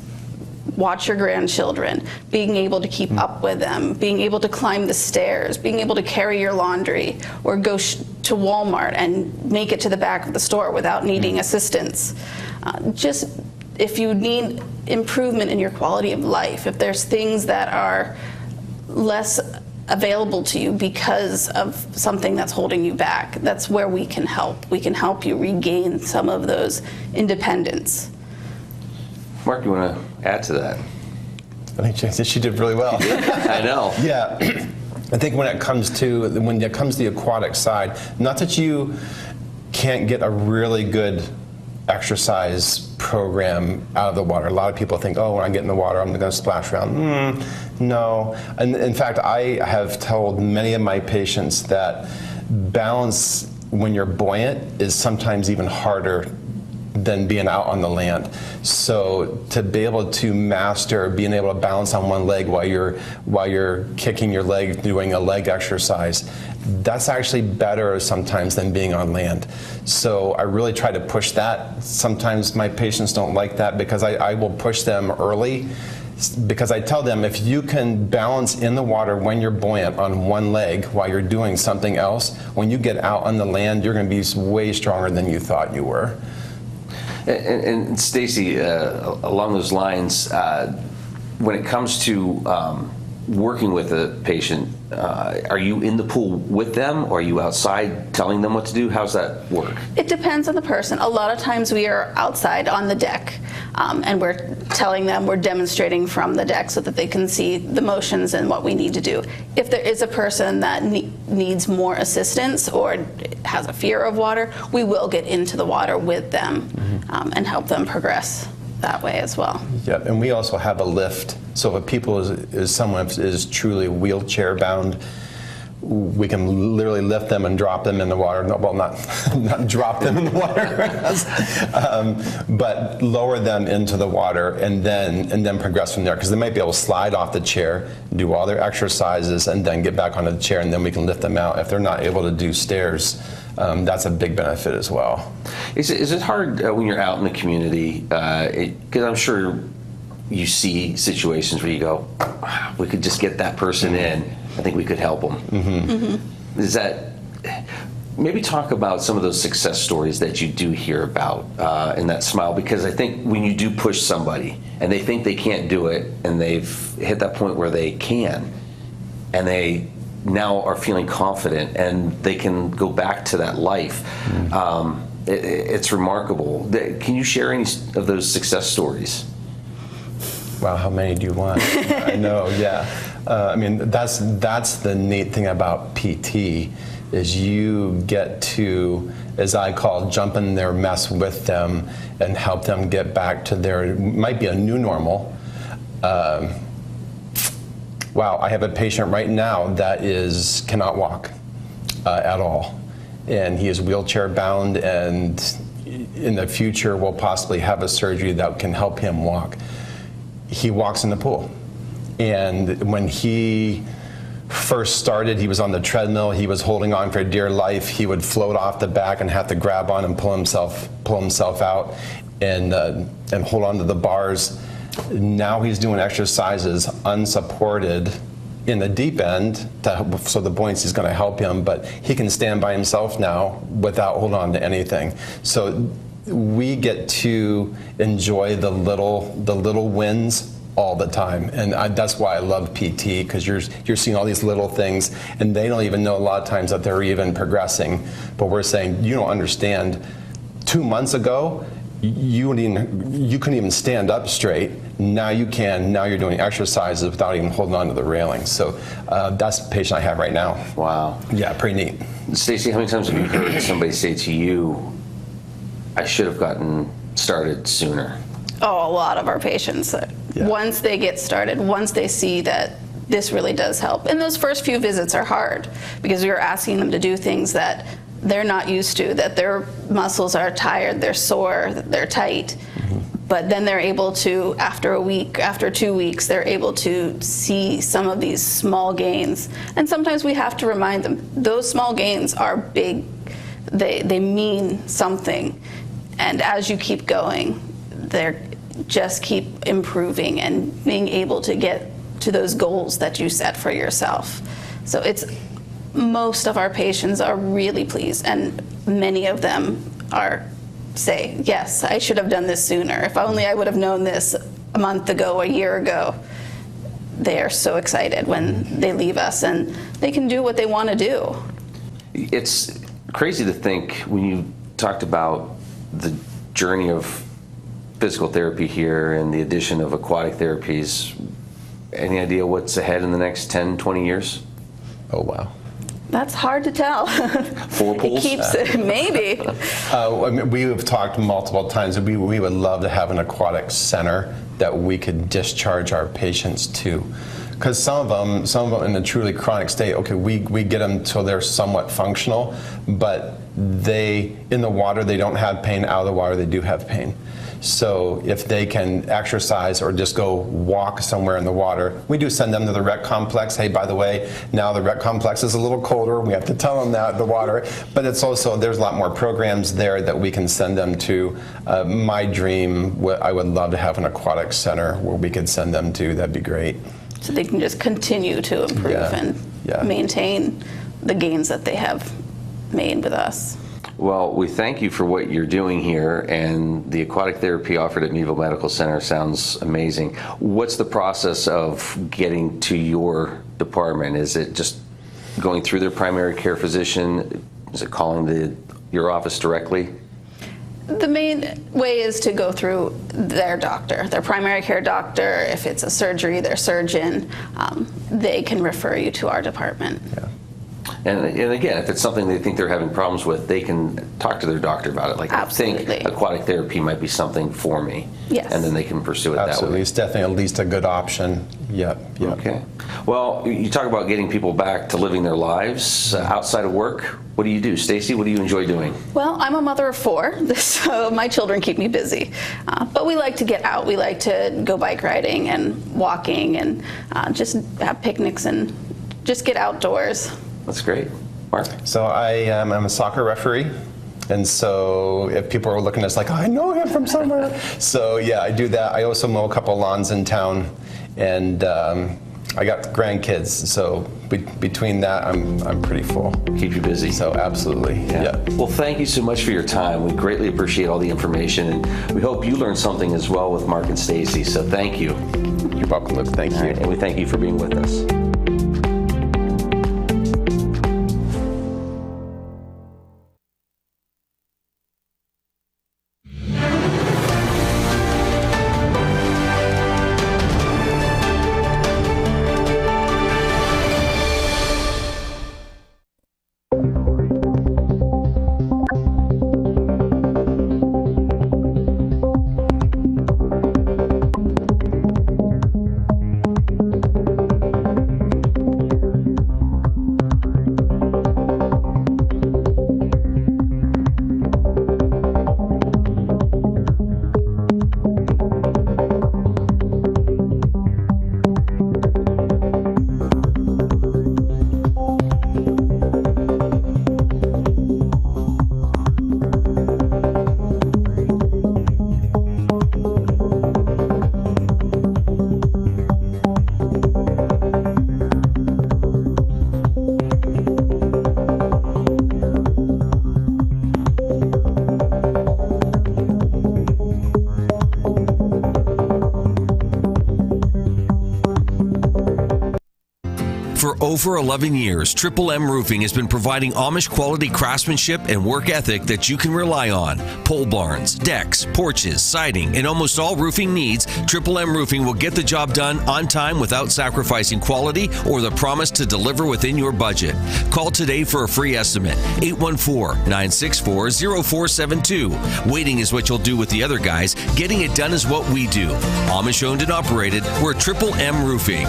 watch your grandchildren, being able to keep up with them, being able to climb the stairs, being able to carry your laundry, or go to Walmart and make it to the back of the store without needing assistance. Just if you need improvement in your quality of life, if there's things that are less available to you because of something that's holding you back, that's where we can help. We can help you regain some of those independence. Mark, you want to add to that? I think she did really well. I know. Yeah. I think when it comes to the aquatic side, not that you can't get a really good exercise program out of the water. A lot of people think, oh, when I get in the water, I'm going to splash around. No. And in fact, I have told many of my patients that balance when you're buoyant is sometimes even harder than being out on the land. So to be able to master being able to balance on one leg while you're kicking your leg, doing a leg exercise, that's actually better sometimes than being on land. So I really try to push that. Sometimes my patients don't like that because I will push them early, because I tell them, if you can balance in the water when you're buoyant on one leg while you're doing something else, when you get out on the land, you're going to be way stronger than you thought you were. And Stacy, along those lines, when it comes to working with a patient, are you in the pool with them, or are you outside telling them what to do? How's that work? It depends on the person. A lot of times we are outside on the deck, and we're telling them, we're demonstrating from the deck so that they can see the motions and what we need to do. If there is a person that needs more assistance or has a fear of water, we will get into the water with them and help them progress that way as well. Yeah, and we also have a lift. So if someone is truly wheelchair bound, we can literally lift them and drop them in the water. Well, not drop them in the water, but lower them into the water and then progress from there. Because they might be able to slide off the chair, do all their exercises, and then get back onto the chair, and then we can lift them out. If they're not able to do stairs, that's a big benefit as well. Is it hard when you're out in the community? Because I'm sure you see situations where you go, we could just get that person in. I think we could help them. Is that, maybe talk about some of those success stories that you do hear about in that SMILE, because I think when you do push somebody and they think they can't do it and they've hit that point where they can, and they now are feeling confident and they can go back to that life, it's remarkable. Can you share any of those success stories? Wow, how many do you want? I know, yeah. I mean, that's the neat thing about PT, is you get to, as I call, jump in their mess with them and help them get back to their, might be a new normal. Wow, I have a patient right now that cannot walk at all. And he is wheelchair bound, and in the future will possibly have a surgery that can help him walk. He walks in the pool. And when he first started, he was on the treadmill, he was holding on for dear life. He would float off the back and have to grab on and pull himself out and hold on to the bars. Now he's doing exercises unsupported in the deep end, so the buoyancy is going to help him, but he can stand by himself now without holding on to anything. So we get to enjoy the little wins all the time, and that's why I love PT, because you're seeing all these little things, and they don't even know a lot of times that they're even progressing. But we're saying, you don't understand. 2 months ago, you couldn't even stand up straight. Now you can. Now you're doing exercises without even holding on to the railing. So that's the patient I have right now. Wow. Yeah, pretty neat. Stacy, how many times have you heard somebody say to you, I should have gotten started sooner? Oh, a lot of our patients, once they get started, once they see that this really does help. And those first few visits are hard, because you're asking them to do things that they're not used to, that their muscles are tired, they're sore, they're tight. But then they're able to, after a week, after 2 weeks, they're able to see some of these small gains. And sometimes we have to remind them, those small gains are big. They mean something. And as you keep going, they're just keep improving and being able to get to those goals that you set for yourself. So most of our patients are really pleased, and many of them say, yes, I should have done this sooner. If only I would have known this a month ago, a year ago. They are so excited when they leave us and they can do what they want to do. It's crazy to think, when you talked about the journey of physical therapy here and the addition of aquatic therapies, any idea what's ahead in the next 10, 20 years? Oh, wow. That's hard to tell. 4 pools? Maybe. I mean, we have talked multiple times. We would love to have an aquatic center that we could discharge our patients to. Because some of them in a truly chronic state, okay, we get them till they're somewhat functional, but in the water, they don't have pain. Out of the water, they do have pain. So if they can exercise or just go walk somewhere in the water, we do send them to the rec complex. Hey, by the way, now the rec complex is a little colder. We have to tell them that, the water. But it's also, there's a lot more programs there that we can send them to. My dream, I would love to have an aquatic center where we could send them to. That'd be great. So they can just continue to improve and maintain the gains that they have made with us. Well, we thank you for what you're doing here, and the aquatic therapy offered at Meadville Medical Center sounds amazing. What's the process of getting to your department? Is it just going through their primary care physician? Is it calling your office directly? The main way is to go through their doctor, their primary care doctor. If it's a surgery, their surgeon, they can refer you to our department. Yeah. And again, if it's something they think they're having problems with, they can talk to their doctor about it. Like, absolutely. I think aquatic therapy might be something for me. Yes. And then they can pursue it absolutely. that way. It's definitely at least a good option. Yep. Okay. Well, you talk about getting people back to living their lives outside of work. What do you do? Stacy, what do you enjoy doing? Well, I'm a mother of 4, so my children keep me busy. But we like to get out. We like to go bike riding and walking and just have picnics and just get outdoors. That's great. Mark? So I'm a soccer referee. And so if people are looking at us like, I know him from somewhere. So yeah, I do that. I also mow a couple lawns in town. And I got grandkids. So between that, I'm pretty full. Keep you busy. So absolutely. Yeah. Well, thank you so much for your time. We greatly appreciate all the information. And we hope you learned something as well with Mark and Stacy. So thank you. You're welcome, Luke. Thank you. Right, and we thank you for being with us. For over 11 years, Triple M Roofing has been providing Amish quality craftsmanship and work ethic that you can rely on. Pole barns, decks, porches, siding, and almost all roofing needs, Triple M Roofing will get the job done on time without sacrificing quality or the promise to deliver within your budget. Call today for a free estimate, 814-964-0472. Waiting is what you'll do with the other guys. Getting it done is what we do. Amish owned and operated, we're Triple M Roofing.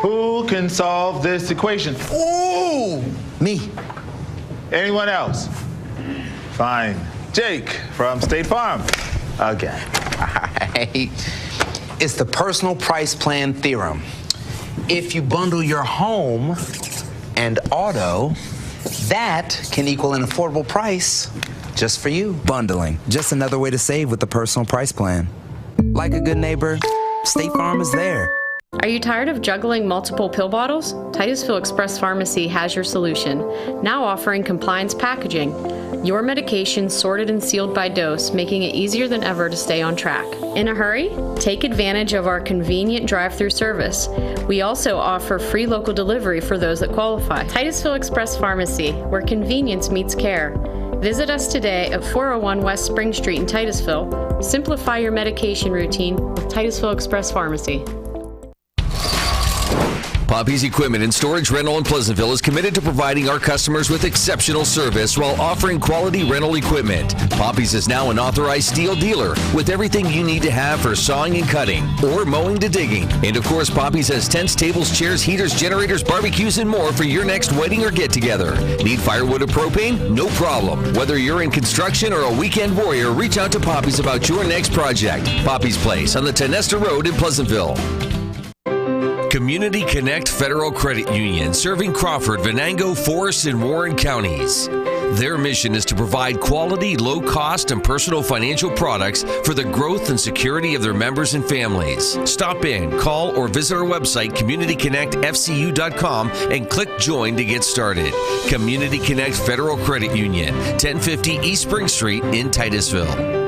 Who can solve this equation? Ooh, me. Anyone else? Fine. Jake from State Farm. Again. All right. It's the personal price plan theorem. If you bundle your home and auto, that can equal an affordable price just for you. Bundling. Just another way to save with the personal price plan. Like a good neighbor, State Farm is there. Are you tired of juggling multiple pill bottles? Titusville Express Pharmacy has your solution, now offering compliance packaging. Your medication sorted and sealed by dose, making it easier than ever to stay on track. In a hurry? Take advantage of our convenient drive-through service. We also offer free local delivery for those that qualify. Titusville Express Pharmacy, where convenience meets care. Visit us today at 401 West Spring Street in Titusville. Simplify your medication routine with Titusville Express Pharmacy. Poppy's Equipment and Storage Rental in Pleasantville is committed to providing our customers with exceptional service while offering quality rental equipment. Poppy's is now an authorized steel dealer with everything you need to have for sawing and cutting or mowing to digging. And of course, Poppy's has tents, tables, chairs, heaters, generators, barbecues, and more for your next wedding or get-together. Need firewood or propane? No problem. Whether you're in construction or a weekend warrior, reach out to Poppy's about your next project. Poppy's Place on the Tenesta Road in Pleasantville. Community Connect Federal Credit Union, serving Crawford, Venango, Forest, and Warren counties. Their mission is to provide quality, low-cost, and personal financial products for the growth and security of their members and families. Stop in, call, or visit our website, communityconnectfcu.com, and click Join to get started. Community Connect Federal Credit Union, 1050 East Spring Street in Titusville.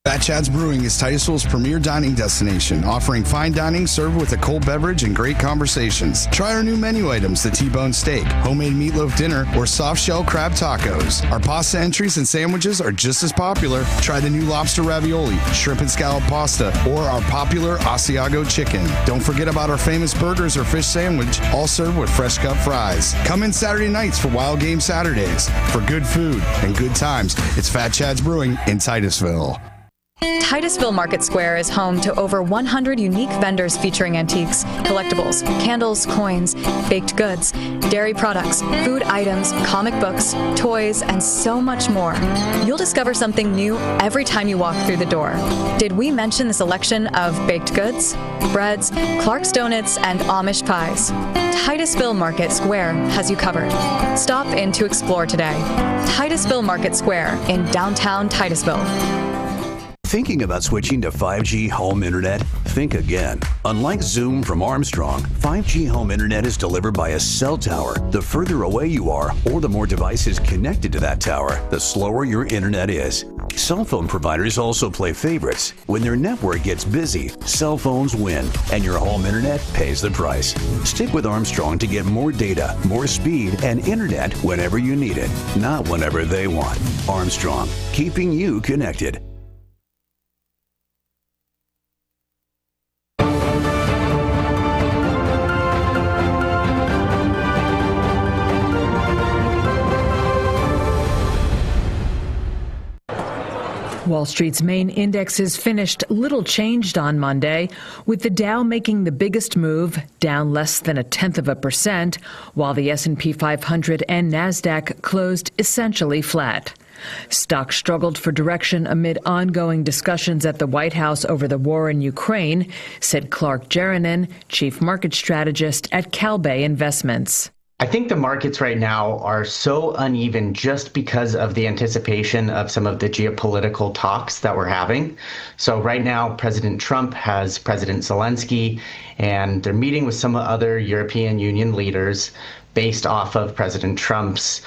Fat Chad's Brewing is Titusville's premier dining destination, offering fine dining served with a cold beverage and great conversations. Try our new menu items, the T-bone steak, homemade meatloaf dinner, or soft shell crab tacos. Our pasta entries and sandwiches are just as popular. Try the new lobster ravioli, shrimp and scallop pasta, or our popular Asiago chicken. Don't forget about our famous burgers or fish sandwich, all served with fresh cut fries. Come in Saturday nights for Wild Game Saturdays. For good food and good times, it's Fat Chad's Brewing in Titusville. Titusville Market Square is home to over 100 unique vendors featuring antiques, collectibles, candles, coins, baked goods, dairy products, food items, comic books, toys, and so much more. You'll discover something new every time you walk through the door. Did we mention the selection of baked goods, breads, Clark's Donuts, and Amish pies? Titusville Market Square has you covered. Stop in to explore today. Titusville Market Square in downtown Titusville. Thinking about switching to 5G home internet? Think again. Unlike Zoom from Armstrong, 5G home internet is delivered by a cell tower. The further away you are, or the more devices connected to that tower, the slower your internet is. Cell phone providers also play favorites. When their network gets busy, cell phones win, and your home internet pays the price. Stick with Armstrong to get more data, more speed, and internet whenever you need it, not whenever they want. Armstrong, keeping you connected. Wall Street's main indexes finished little changed on Monday, with the Dow making the biggest move, down less than 0.1%, while the S&P 500 and Nasdaq closed essentially flat. Stocks struggled for direction amid ongoing discussions at the White House over the war in Ukraine, said Clark Jeranen, chief market strategist at CalBay Investments. I think the markets right now are so uneven just because of the anticipation of some of the geopolitical talks that we're having. So right now, President Trump has President Zelensky, and they're meeting with some other European Union leaders based off of President Trump's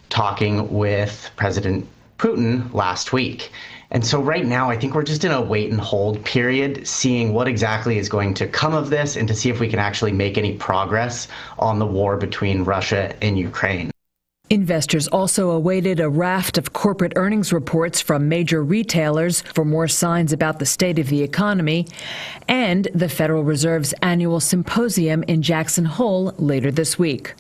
talking with President Putin last week. And so right now, I think we're just in a wait and hold period, seeing what exactly is going to come of this and to see if we can actually make any progress on the war between Russia and Ukraine. Investors also awaited a raft of corporate earnings reports from major retailers for more signs about the state of the economy, and the Federal Reserve's annual symposium in Jackson Hole later this week.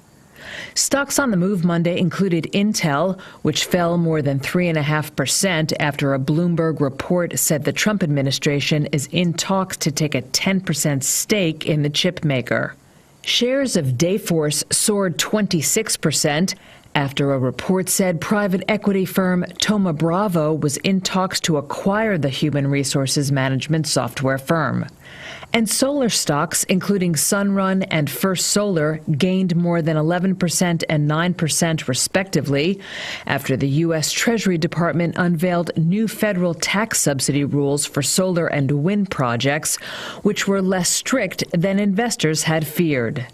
Stocks on the move Monday included Intel, which fell more than 3.5% after a Bloomberg report said the Trump administration is in talks to take a 10% stake in the chip maker. Shares of Dayforce soared 26% after a report said private equity firm Thoma Bravo was in talks to acquire the human resources management software firm. And solar stocks, including Sunrun and First Solar, gained more than 11% and 9% respectively after the U.S. Treasury Department unveiled new federal tax subsidy rules for solar and wind projects, which were less strict than investors had feared.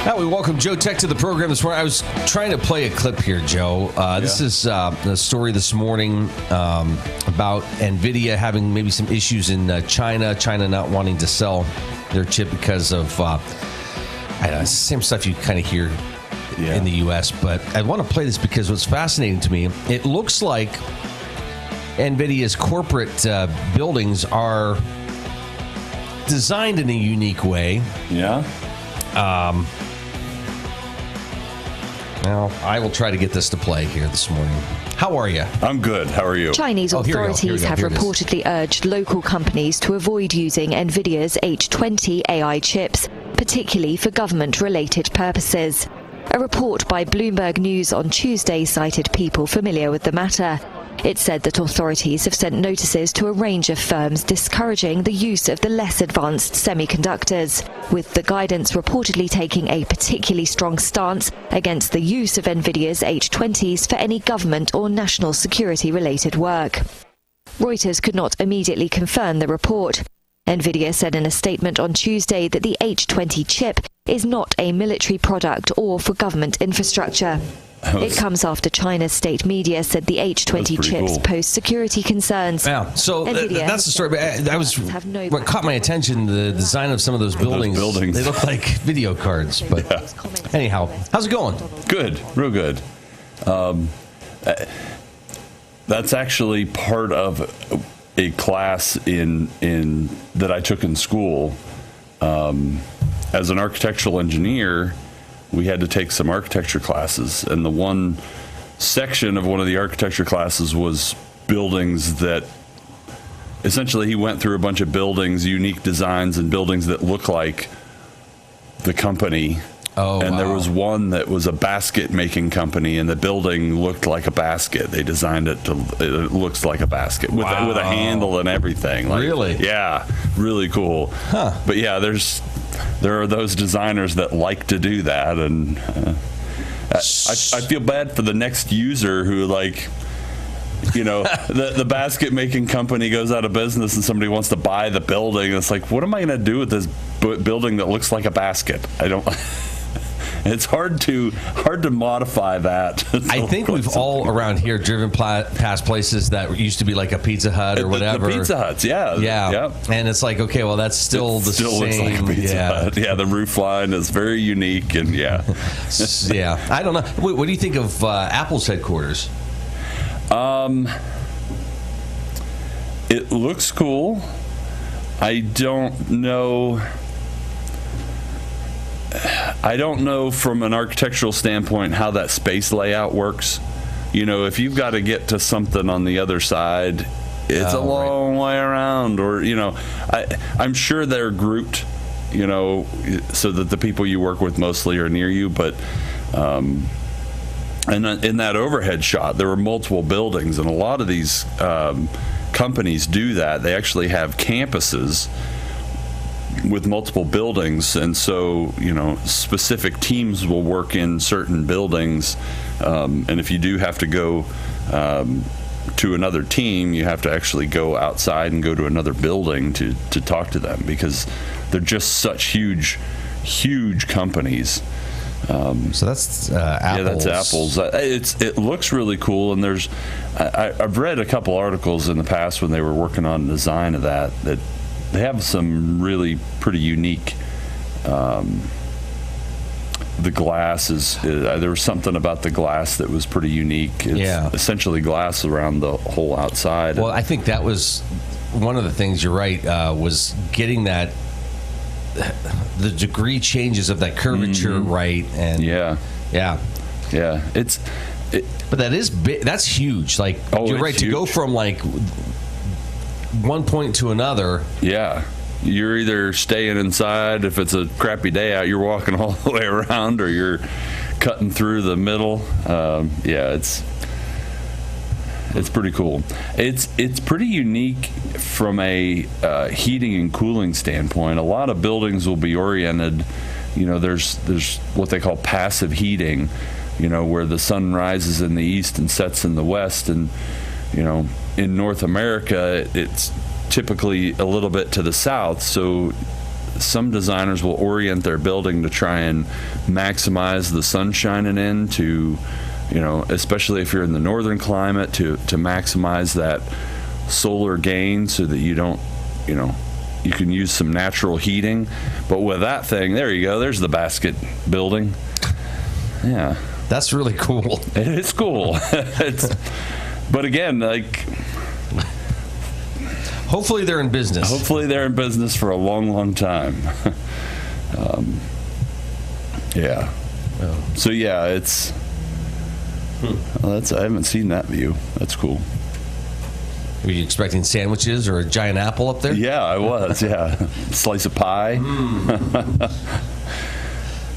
Now we welcome Joe Tech to the program this morning. I was trying to play a clip here, Joe. This is the story this morning about NVIDIA having maybe some issues in China not wanting to sell their chip because of, same stuff you kind of hear in the U.S. But I want to play this because what's fascinating to me, it looks like NVIDIA's corporate buildings are designed in a unique way. Yeah. Now, I will try to get this to play here this morning. How are you? I'm good. How are you? Chinese authorities have reportedly urged local companies to avoid using NVIDIA's H20 AI chips, particularly for government-related purposes. A report by Bloomberg News on Tuesday cited people familiar with the matter. It said that authorities have sent notices to a range of firms discouraging the use of the less advanced semiconductors, with the guidance reportedly taking a particularly strong stance against the use of NVIDIA's H20s for any government or national security-related work. Reuters could not immediately confirm the report. NVIDIA said in a statement on Tuesday that the H20 chip is not a military product or for government infrastructure. It comes after China's state media said the H20 chips pose security concerns. Yeah, so that's the story. What caught my attention, the design of some of those buildings. They look like video cards. But anyhow, how's it going? Good, real good. That's actually part of a class in that I took in school. As an architectural engineer, we had to take some architecture classes, and the one section of one of the architecture classes was buildings that essentially he went through a bunch of buildings, unique designs and buildings that look like the company. There was one that was a basket making company, and the building looked like a basket. They designed it it looks like a basket with a handle and everything. Really? Yeah, really cool. Huh. But yeah, there are those designers that like to do that, and I feel bad for the next user who, the basket making company goes out of business and somebody wants to buy the building. It's like, what am I going to do with this building that looks like a basket? It's hard to modify that. I think we've all around here driven past places that used to be like a Pizza Hut or whatever. The Pizza Huts, yeah. Yep. And it's like, okay, well, that's still the same. Looks like a Pizza Hut. Yeah, the roof line is very unique, and yeah. I don't know. What do you think of Apple's headquarters? It looks cool. I don't know from an architectural standpoint how that space layout works. If you've got to get to something on the other side, it's a long way around, or I'm sure they're grouped, so that the people you work with mostly are near you. But and in that overhead shot, there were multiple buildings, and a lot of these companies do that. They actually have campuses with multiple buildings, and so specific teams will work in certain buildings, and if you do have to go to another team, you have to actually go outside and go to another building to talk to them, because they're just such huge companies. So that's Apple's. Yeah, that's Apple's. It looks really cool, and I've read a couple articles in the past when they were working on the design of that they have some really pretty unique. The glass there was something about the glass that was pretty unique. It's essentially glass around the whole outside. Well, I think that was one of the things, you're right, was getting the degree changes of that curvature right. And but that is big. That's huge. Like, you're right, to go from one point to another. Yeah. You're either staying inside if it's a crappy day out, you're walking all the way around, or you're cutting through the middle. It's pretty cool. It's pretty unique from a heating and cooling standpoint. A lot of buildings will be oriented, there's what they call passive heating, where the sun rises in the east and sets in the west, and in North America, it's typically a little bit to the south, so some designers will orient their building to try and maximize the sun shining in to, especially if you're in the northern climate, to maximize that solar gain so that you don't, you can use some natural heating. But with that thing, there you go. There's the basket building. Yeah. That's really cool. It is cool. But again, hopefully they're in business. Hopefully they're in business for a long, long time. Yeah. Oh. So yeah, it's. Well, I haven't seen that view. That's cool. Were you expecting sandwiches or a giant apple up there? Yeah, I was. Yeah, slice of pie.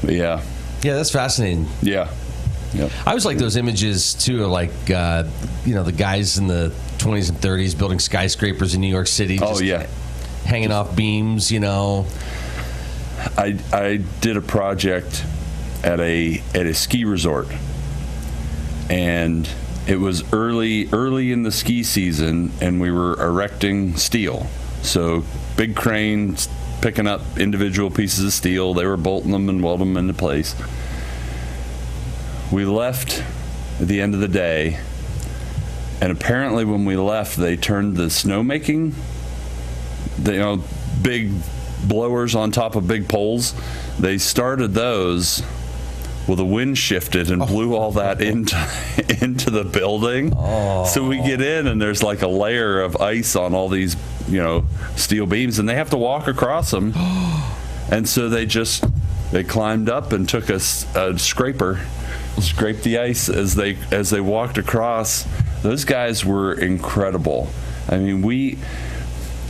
Yeah. Yeah, that's fascinating. Yeah. Yep. I always like those images too, like the guys in the 20s and 30s building skyscrapers in New York City. Just hanging off beams. I did a project at a ski resort, and it was early in the ski season, and we were erecting steel. So big cranes picking up individual pieces of steel. They were bolting them and welding them into place. We left at the end of the day, and apparently when we left, they turned the snowmaking, big blowers on top of big poles. They started those. Well, the wind shifted and blew all that into the building. Oh. So we get in, and there's like a layer of ice on all these, steel beams, and they have to walk across them. And so they climbed up and took a scraper, scraped the ice as they walked across. Those guys were incredible. I mean,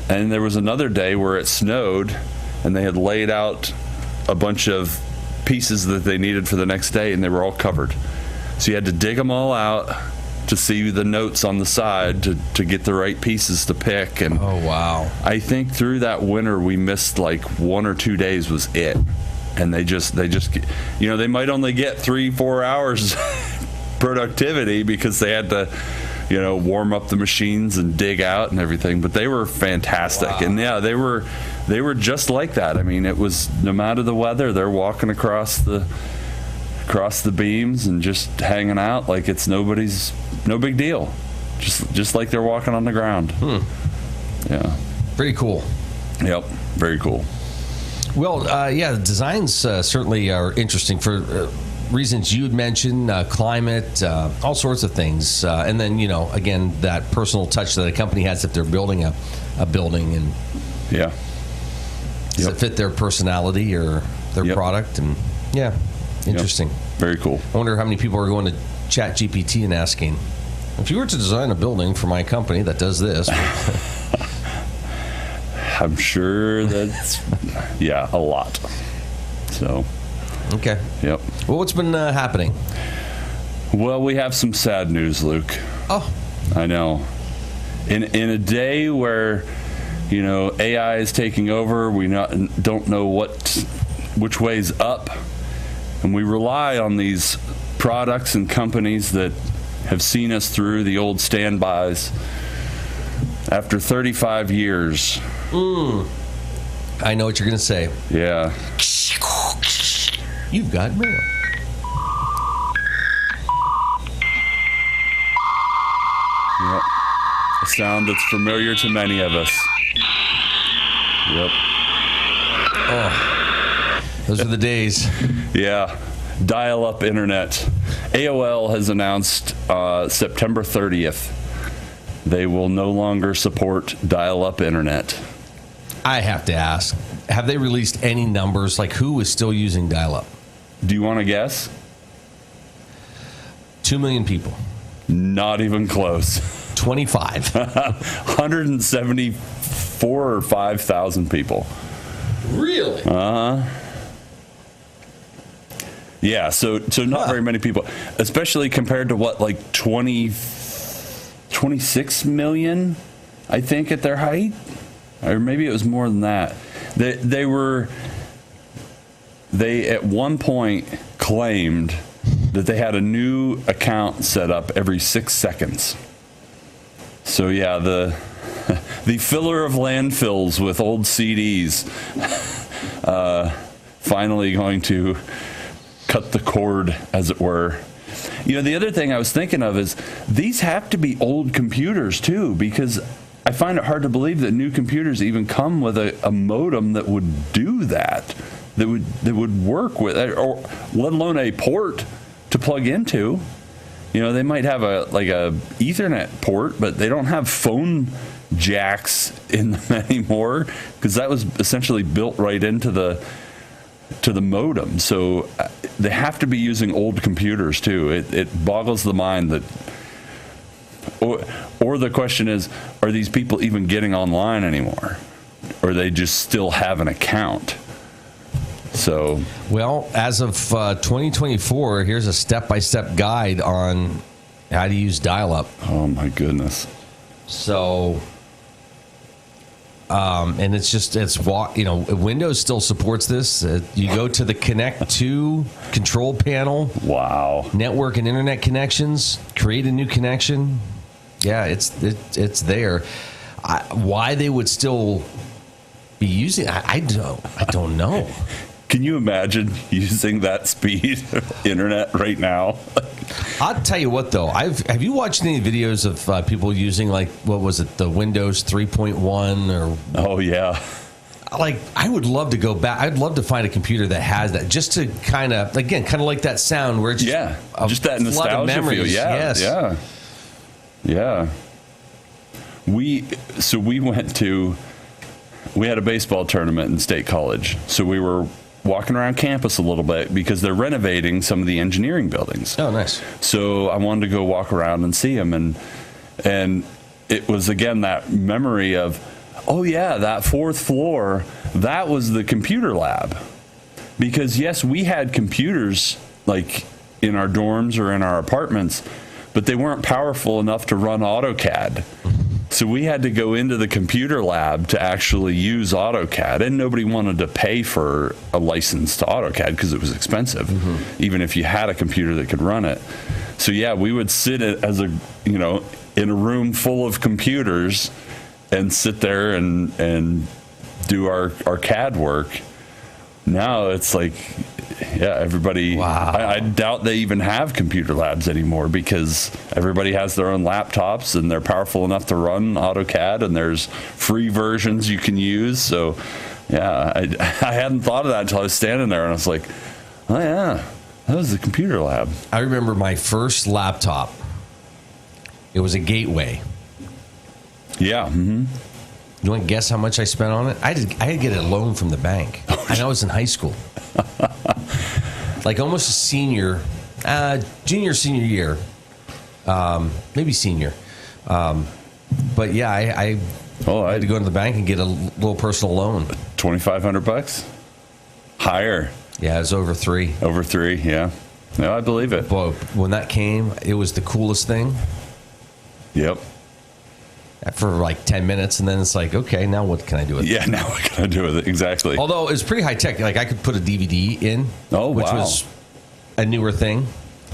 and there was another day where it snowed, and they had laid out a bunch of pieces that they needed for the next day, and they were all covered. So you had to dig them all out to see the notes on the side to get the right pieces to pick. And oh wow! I think through that winter we missed like 1 or 2 days was it, and they just they might only get 3-4 hours productivity because they had to warm up the machines and dig out and everything. But they were fantastic. Wow. And yeah, they were just like that. I mean, it was no matter the weather, they're walking across the beams and just hanging out like it's no big deal. Just like they're walking on the ground. Yeah. Pretty cool. Yep. Very cool. Well, the designs certainly are interesting for reasons you had mentioned, climate, all sorts of things. And then, again, that personal touch that a company has if they're building a building. And yeah. Does it fit their personality or their product? And yeah, interesting. Yep. Very cool. I wonder how many people are going to ChatGPT and asking, if you were to design a building for my company that does this. I'm sure that's, a lot. So. Okay. Yep. Well, what's been happening? Well, we have some sad news, Luke. Oh. I know. In a day where, AI is taking over, we don't know which way's up, and we rely on these products and companies that have seen us through the old standbys. After 35 years. I know what you're going to say. Yeah. You've got mail. Yep. A sound that's familiar to many of us. Yep. Oh, those are the days. Yeah. Dial-up internet. AOL has announced September 30th they will no longer support dial-up internet. I have to ask, have they released any numbers? Like, who is still using dial-up? Do you want to guess? 2 million people. Not even close. 25. 174 or 5,000 people. Really? Yeah, so not very many people, especially compared to what, like 26 million, I think, at their height? Or maybe it was more than that. They at one point claimed that they had a new account set up every 6 seconds. So yeah, the filler of landfills with old CDs finally going to cut the cord, as it were. The other thing I was thinking of is these have to be old computers too, because I find it hard to believe that new computers even come with a modem that would do that would work with it, or let alone a port to plug into. They might have a Ethernet port, but they don't have phone jacks in them anymore, because that was essentially built right into the modem. So they have to be using old computers too. It boggles the mind that. Or the question is, are these people even getting online anymore? Or they just still have an account? So, well, as of 2024, here's a step-by-step guide on how to use dial-up. Oh my goodness! So, and Windows still supports this. You go to the Connect to control panel. Wow. Network and internet connections. Create a new connection. Yeah, it's there. Why they would still be using? I don't know. Can you imagine using that speed of internet right now? I'll tell you what, though. Have you watched any videos of people using, what was it, the Windows 3.1 or? Oh yeah. I would love to go back. I'd love to find a computer that has that, just to kind of like that sound where it's just that nostalgia feel. Yeah, yes. Yeah. We had a baseball tournament in State College, so we were walking around campus a little bit because they're renovating some of the engineering buildings. Oh, nice. So I wanted to go walk around and see them, and it was again that memory of, oh yeah, that fourth floor, that was the computer lab. Because yes, we had computers in our dorms or in our apartments, but they weren't powerful enough to run AutoCAD. So we had to go into the computer lab to actually use AutoCAD, and nobody wanted to pay for a license to AutoCAD because it was expensive, even if you had a computer that could run it. So yeah, we would sit as in a room full of computers and sit there and do our CAD work. Now it's everybody. Wow. I doubt they even have computer labs anymore, because everybody has their own laptops and they're powerful enough to run AutoCAD, and there's free versions you can use. So, yeah, I hadn't thought of that until I was standing there, and I was like, oh yeah, that was the computer lab. I remember my first laptop. It was a Gateway. Yeah. Mm-hmm. You want to guess how much I spent on it? I had to get a loan from the bank, and I was in high school. Almost a senior, senior year, maybe senior. But yeah, I had to go to the bank and get a little personal loan. $2,500? Higher. Yeah, it was over $3. Over $3, yeah. No, I believe it. But when that came, it was the coolest thing. Yep. For 10 minutes, and then it's okay, now what can I do with it? Yeah, now what can I do with it? Exactly. Although it's pretty high tech. I could put a DVD in, which was a newer thing.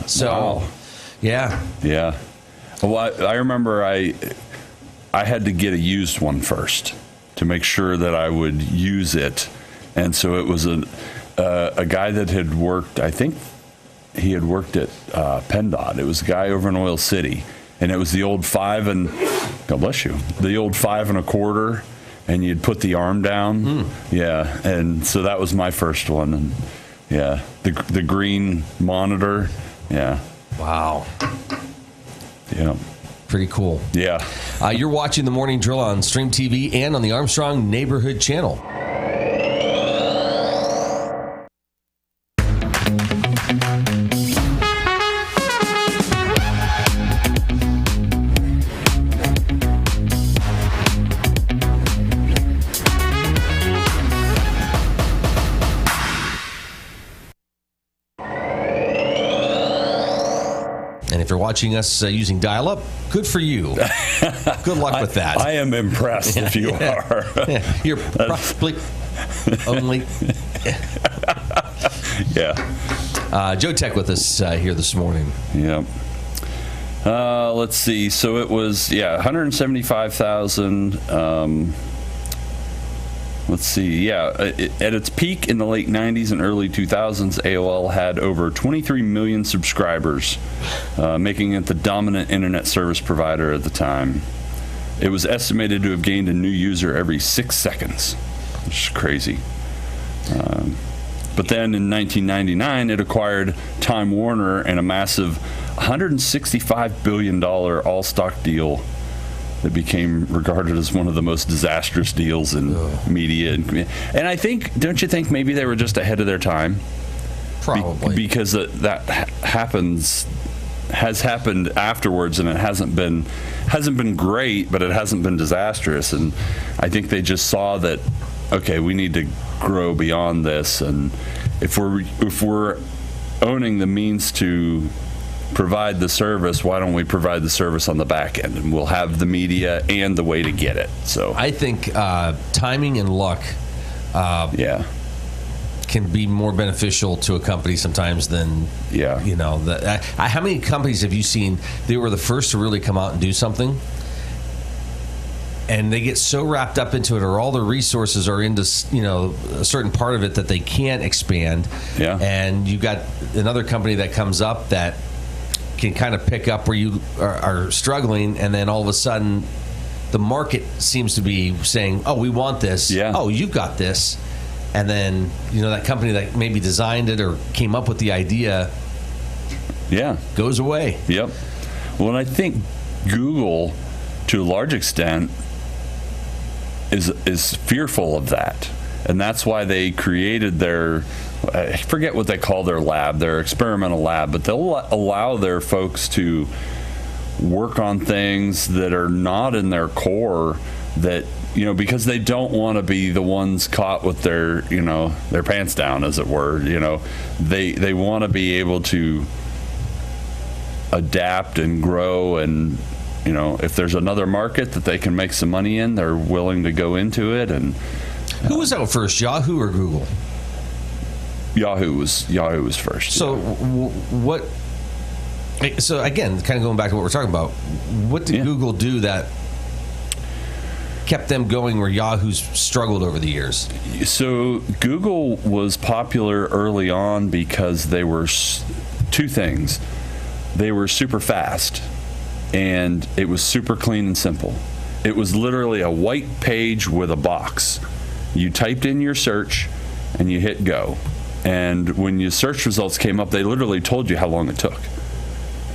So, wow. Yeah. Yeah. Well, I remember I had to get a used one first to make sure that I would use it. And so it was a guy that had worked, I think he had worked at PennDOT. It was a guy over in Oil City. And it was the old God bless you, the old 5 1/4, and you'd put the arm down. Yeah, and so that was my first one. And yeah, the green monitor. Yeah. Wow. Yeah. Pretty cool. Yeah. You're watching The Morning Drill on Stream TV and on the Armstrong Neighborhood Channel. If you're watching us using dial-up, good for you. Good luck with that. I am impressed if you are. You're probably only. Yeah. Joe Tech with us here this morning. Yeah. Let's see. So it was, $175,000. let's see. Yeah, at its peak in the late 90s and early 2000s, AOL had over 23 million subscribers, making it the dominant internet service provider at the time. It was estimated to have gained a new user every 6 seconds, which is crazy. But then in 1999, it acquired Time Warner in a massive $165 billion all-stock deal that became regarded as one of the most disastrous deals in media. And I think, don't you think maybe they were just ahead of their time? Probably. Because that has happened afterwards, and it hasn't been great, but it hasn't been disastrous. And I think they just saw that, okay, we need to grow beyond this, and if we're owning the means to provide the service, why don't we provide the service on the back end, and we'll have the media and the way to get it. So I think timing and luck can be more beneficial to a company sometimes than how many companies have you seen, they were the first to really come out and do something, and they get so wrapped up into it, or all their resources are into a certain part of it that they can't expand. And you got another company that comes up that can kind of pick up where you are struggling, and then all of a sudden the market seems to be saying, oh, we want this. Oh, you've got this. And then that company that maybe designed it or came up with the idea goes away. Yep. Well, and I think Google, to a large extent, is fearful of that, and that's why they created their, I forget what they call their lab, their experimental lab, but they'll allow their folks to work on things that are not in their core, that because they don't want to be the ones caught with their their pants down, as it were. They want to be able to adapt and grow, and if there's another market that they can make some money in, they're willing to go into it. And who was out first, Yahoo or Google? Yahoo was first. So what? So again, kind of going back to what we're talking about, what did Google do that kept them going where Yahoo's struggled over the years? So Google was popular early on because they were two things. They were super fast, and it was super clean and simple. It was literally a white page with a box. You typed in your search and you hit go. And when your search results came up, they literally told you how long it took.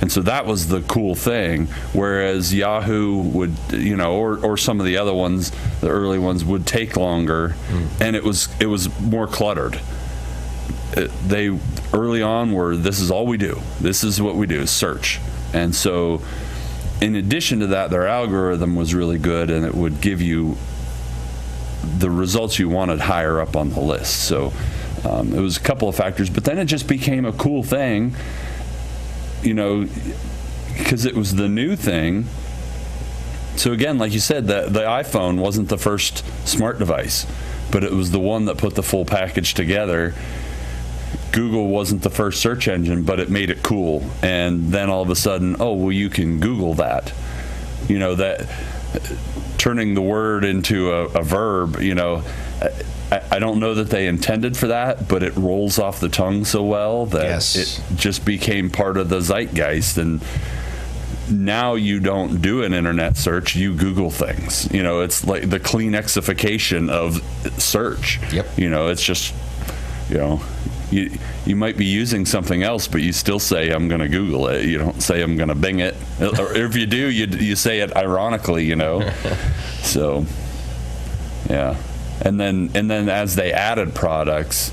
And so that was the cool thing. Whereas Yahoo would, or some of the other ones, the early ones, would take longer, and it was more cluttered. They early on were, this is all we do. This is what we do, is search. And so in addition to that, their algorithm was really good, and it would give you the results you wanted higher up on the list. So it was a couple of factors, but then it just became a cool thing, because it was the new thing. So again, like you said, the iPhone wasn't the first smart device, but it was the one that put the full package together. Google wasn't the first search engine, but it made it cool. And then all of a sudden, oh, well, you can Google that. That turning the word into a verb, I don't know that they intended for that, but it rolls off the tongue so well that it just became part of the zeitgeist. And now you don't do an internet search, you Google things. It's like the Kleenexification of search. Yep. It's just, you might be using something else, but you still say, I'm going to Google it. You don't say, I'm going to Bing it. Or if you do, you say it ironically, So, yeah. And then as they added products,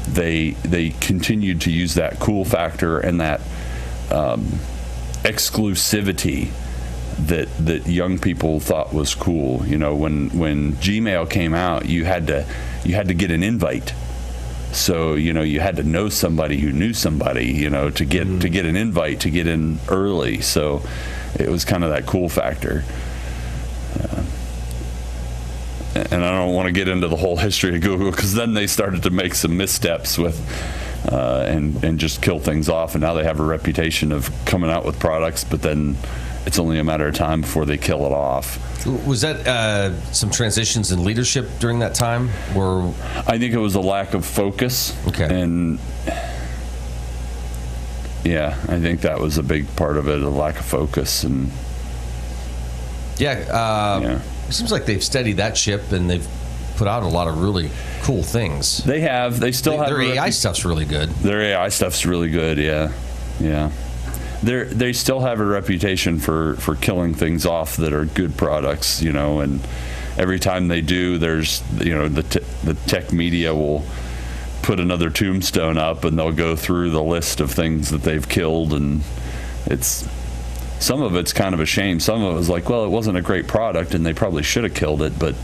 they continued to use that cool factor and that exclusivity that young people thought was cool. When Gmail came out, you had to get an invite. So you had to know somebody who knew somebody, to get an invite, to get in early. So it was kind of that cool factor. And I don't want to get into the whole history of Google, because then they started to make some missteps with and just kill things off. And now they have a reputation of coming out with products, but then it's only a matter of time before they kill it off. Was that some transitions in leadership during that time? Or I think it was a lack of focus. Okay. And yeah, I think that was a big part of it, a lack of focus. And it seems like they've steadied that ship and they've put out a lot of really cool things. They have. They still have. Their AI stuff's really good. Their AI stuff's really good. Yeah. They still have a reputation for killing things off that are good products, and every time they do, there's, the tech media will put another tombstone up and they'll go through the list of things that they've killed, and some of it's kind of a shame. Some of it was like, well, it wasn't a great product and they probably should have killed it, but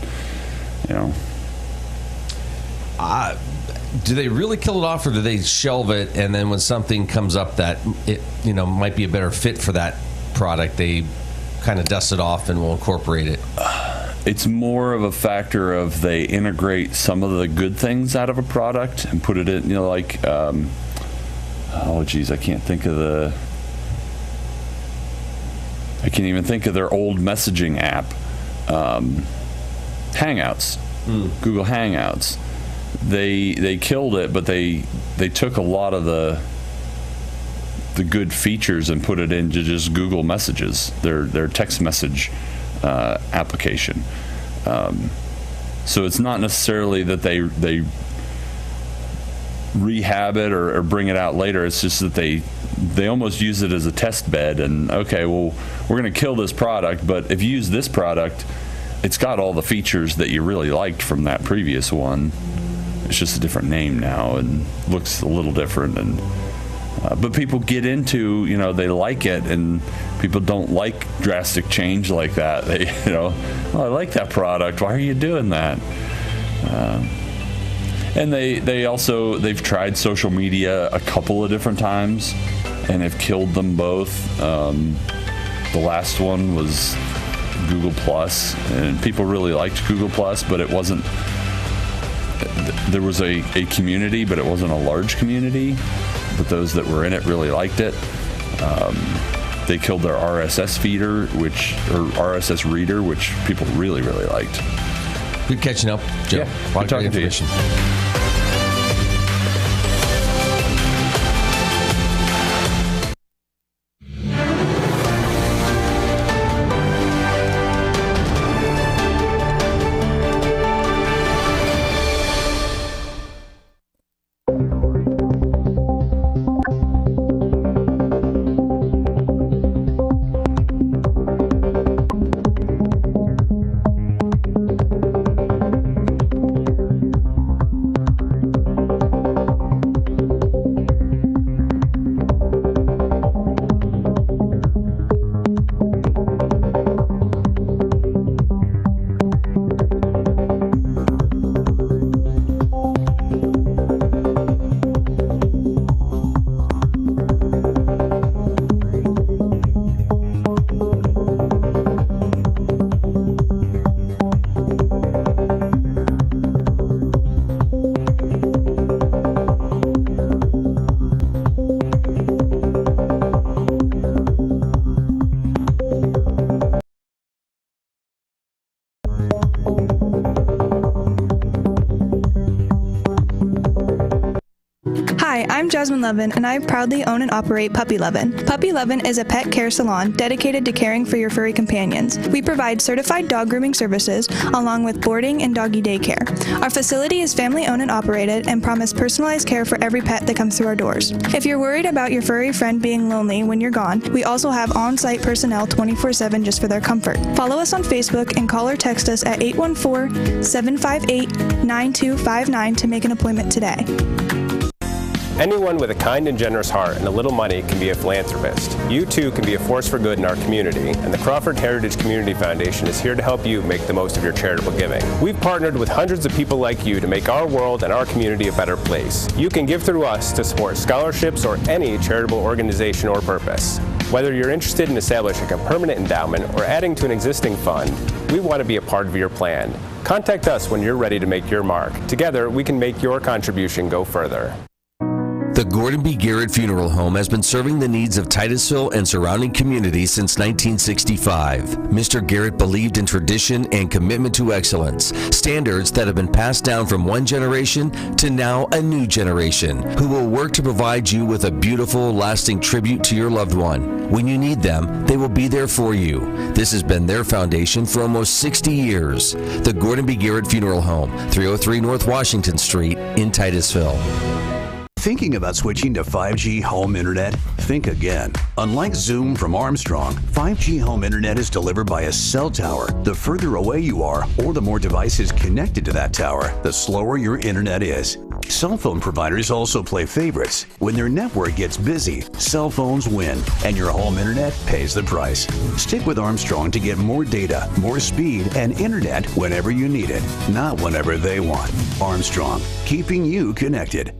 do they really kill it off, or do they shelve it, and then when something comes up that it might be a better fit for that product, they kind of dust it off and will incorporate it? It's more of a factor of they integrate some of the good things out of a product and put it in, I can't even think of their old messaging app, Hangouts, Google Hangouts. They killed it, but they took a lot of the good features and put it into just Google Messages, their text message application. So it's not necessarily that they rehab it or bring it out later. It's just that they almost use it as a test bed, and okay, well, we're going to kill this product, but if you use this product, it's got all the features that you really liked from that previous one. It's just a different name now and looks a little different, and but people get into, they like it, and people don't like drastic change like that. They, I like that product. Why are you doing that? And they've tried social media a couple of different times and have killed them both. The last one was Google Plus, and people really liked Google Plus, but it wasn't. There was a community, but it wasn't a large community. But those that were in it really liked it. They killed their RSS feeder, or RSS reader, which people really, really liked. Good catching up, Joe. Yeah, good talking to you. Hi, I'm Jasmine Levin, and I proudly own and operate Puppy Levin. Puppy Levin is a pet care salon dedicated to caring for your furry companions. We provide certified dog grooming services along with boarding and doggy daycare. Our facility is family-owned and operated and promise personalized care for every pet that comes through our doors. If you're worried about your furry friend being lonely when you're gone, we also have on-site personnel 24/7 just for their comfort. Follow us on Facebook and call or text us at 814-758-9259 to make an appointment today. Anyone with a kind and generous heart and a little money can be a philanthropist. You too can be a force for good in our community, and the Crawford Heritage Community Foundation is here to help you make the most of your charitable giving. We've partnered with hundreds of people like you to make our world and our community a better place. You can give through us to support scholarships or any charitable organization or purpose. Whether you're interested in establishing a permanent endowment or adding to an existing fund, we want to be a part of your plan. Contact us when you're ready to make your mark. Together, we can make your contribution go further. The Gordon B. Garrett Funeral Home has been serving the needs of Titusville and surrounding communities since 1965. Mr. Garrett believed in tradition and commitment to excellence, standards that have been passed down from one generation to now a new generation, who will work to provide you with a beautiful, lasting tribute to your loved one. When you need them, they will be there for you. This has been their foundation for almost 60 years. The Gordon B. Garrett Funeral Home, 303 North Washington Street in Titusville. Thinking about switching to 5G home internet? Think again. Unlike Zoom from Armstrong, 5G home internet is delivered by a cell tower. The further away you are, or the more devices connected to that tower, the slower your internet is. Cell phone providers also play favorites. When their network gets busy, cell phones win, and your home internet pays the price. Stick with Armstrong to get more data, more speed, and internet whenever you need it, not whenever they want. Armstrong, keeping you connected.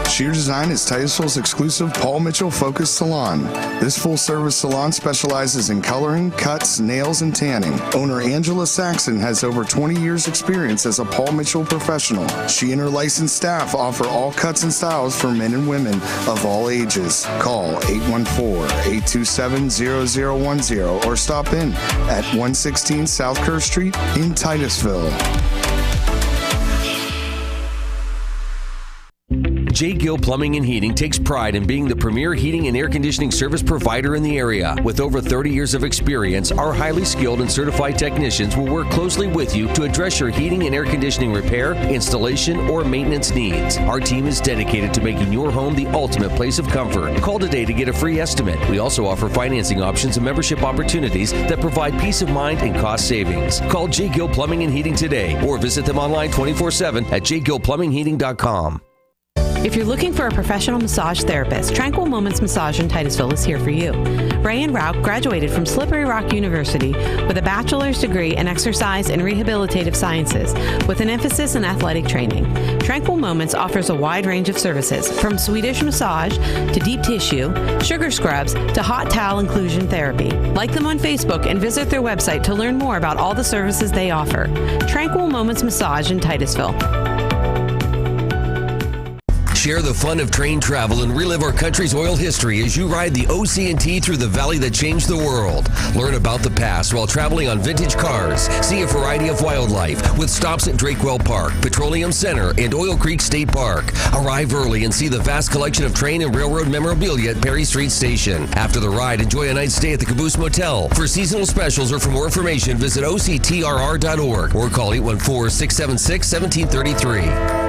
Sheer Design is Titusville's exclusive Paul Mitchell focused salon. This full-service salon specializes in coloring, cuts, nails, and tanning. Owner Angela Saxon has over 20 years experience as a Paul Mitchell professional. She and her licensed staff offer all cuts and styles for men and women of all ages. Call 814-827-0010 or stop in at 116 South Kerr Street in Titusville. J. Gill Plumbing and Heating takes pride in being the premier heating and air conditioning service provider in the area. With over 30 years of experience, our highly skilled and certified technicians will work closely with you to address your heating and air conditioning repair, installation, or maintenance needs. Our team is dedicated to making your home the ultimate place of comfort. Call today to get a free estimate. We also offer financing options and membership opportunities that provide peace of mind and cost savings. Call J. Gill Plumbing and Heating today or visit them online 24/7 at jgillplumbingheating.com. If you're looking for a professional massage therapist, Tranquil Moments Massage in Titusville is here for you. Ray and Rauch graduated from Slippery Rock University with a bachelor's degree in exercise and rehabilitative sciences with an emphasis in athletic training. Tranquil Moments offers a wide range of services, from Swedish massage to deep tissue, sugar scrubs to hot towel inclusion therapy. Like them on Facebook and visit their website to learn more about all the services they offer. Tranquil Moments Massage in Titusville. Share the fun of train travel and relive our country's oil history as you ride the OC&T through the valley that changed the world. Learn about the past while traveling on vintage cars. See a variety of wildlife with stops at Drakewell Park, Petroleum Center, and Oil Creek State Park. Arrive early and see the vast collection of train and railroad memorabilia at Perry Street Station. After the ride, enjoy a night's stay at the Caboose Motel. For seasonal specials or for more information, visit octrr.org or call 814-676-1733.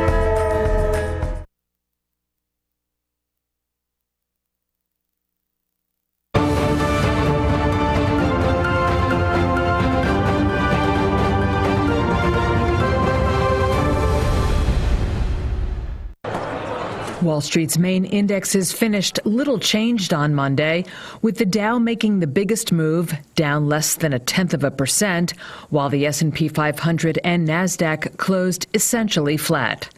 Wall Street's main indexes finished little changed on Monday, with the Dow making the biggest move, down less than 0.1%, while the S&P 500 and Nasdaq closed essentially flat.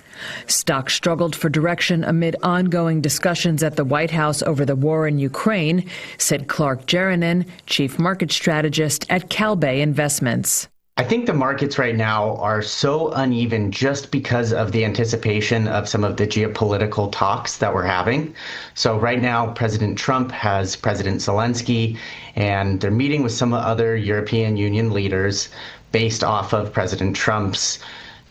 Stocks struggled for direction amid ongoing discussions at the White House over the war in Ukraine, said Clark Jeranen, chief market strategist at CalBay Investments. I think the markets right now are so uneven just because of the anticipation of some of the geopolitical talks that we're having. So right now, President Trump has President Zelensky, and they're meeting with some other European Union leaders based off of President Trump's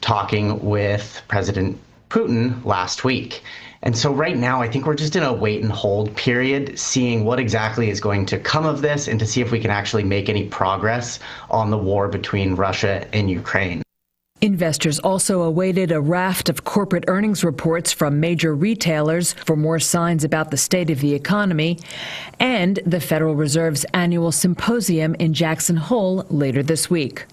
talking with President Putin last week. And so right now, I think we're just in a wait and hold period, seeing what exactly is going to come of this and to see if we can actually make any progress on the war between Russia and Ukraine. Investors also awaited a raft of corporate earnings reports from major retailers for more signs about the state of the economy, and the Federal Reserve's annual symposium in Jackson Hole later this week.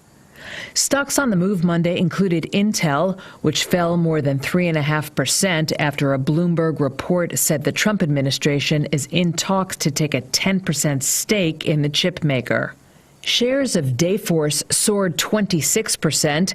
Stocks on the move Monday included Intel, which fell more than 3.5% after a Bloomberg report said the Trump administration is in talks to take a 10% stake in the chip maker. Shares of Dayforce soared 26%,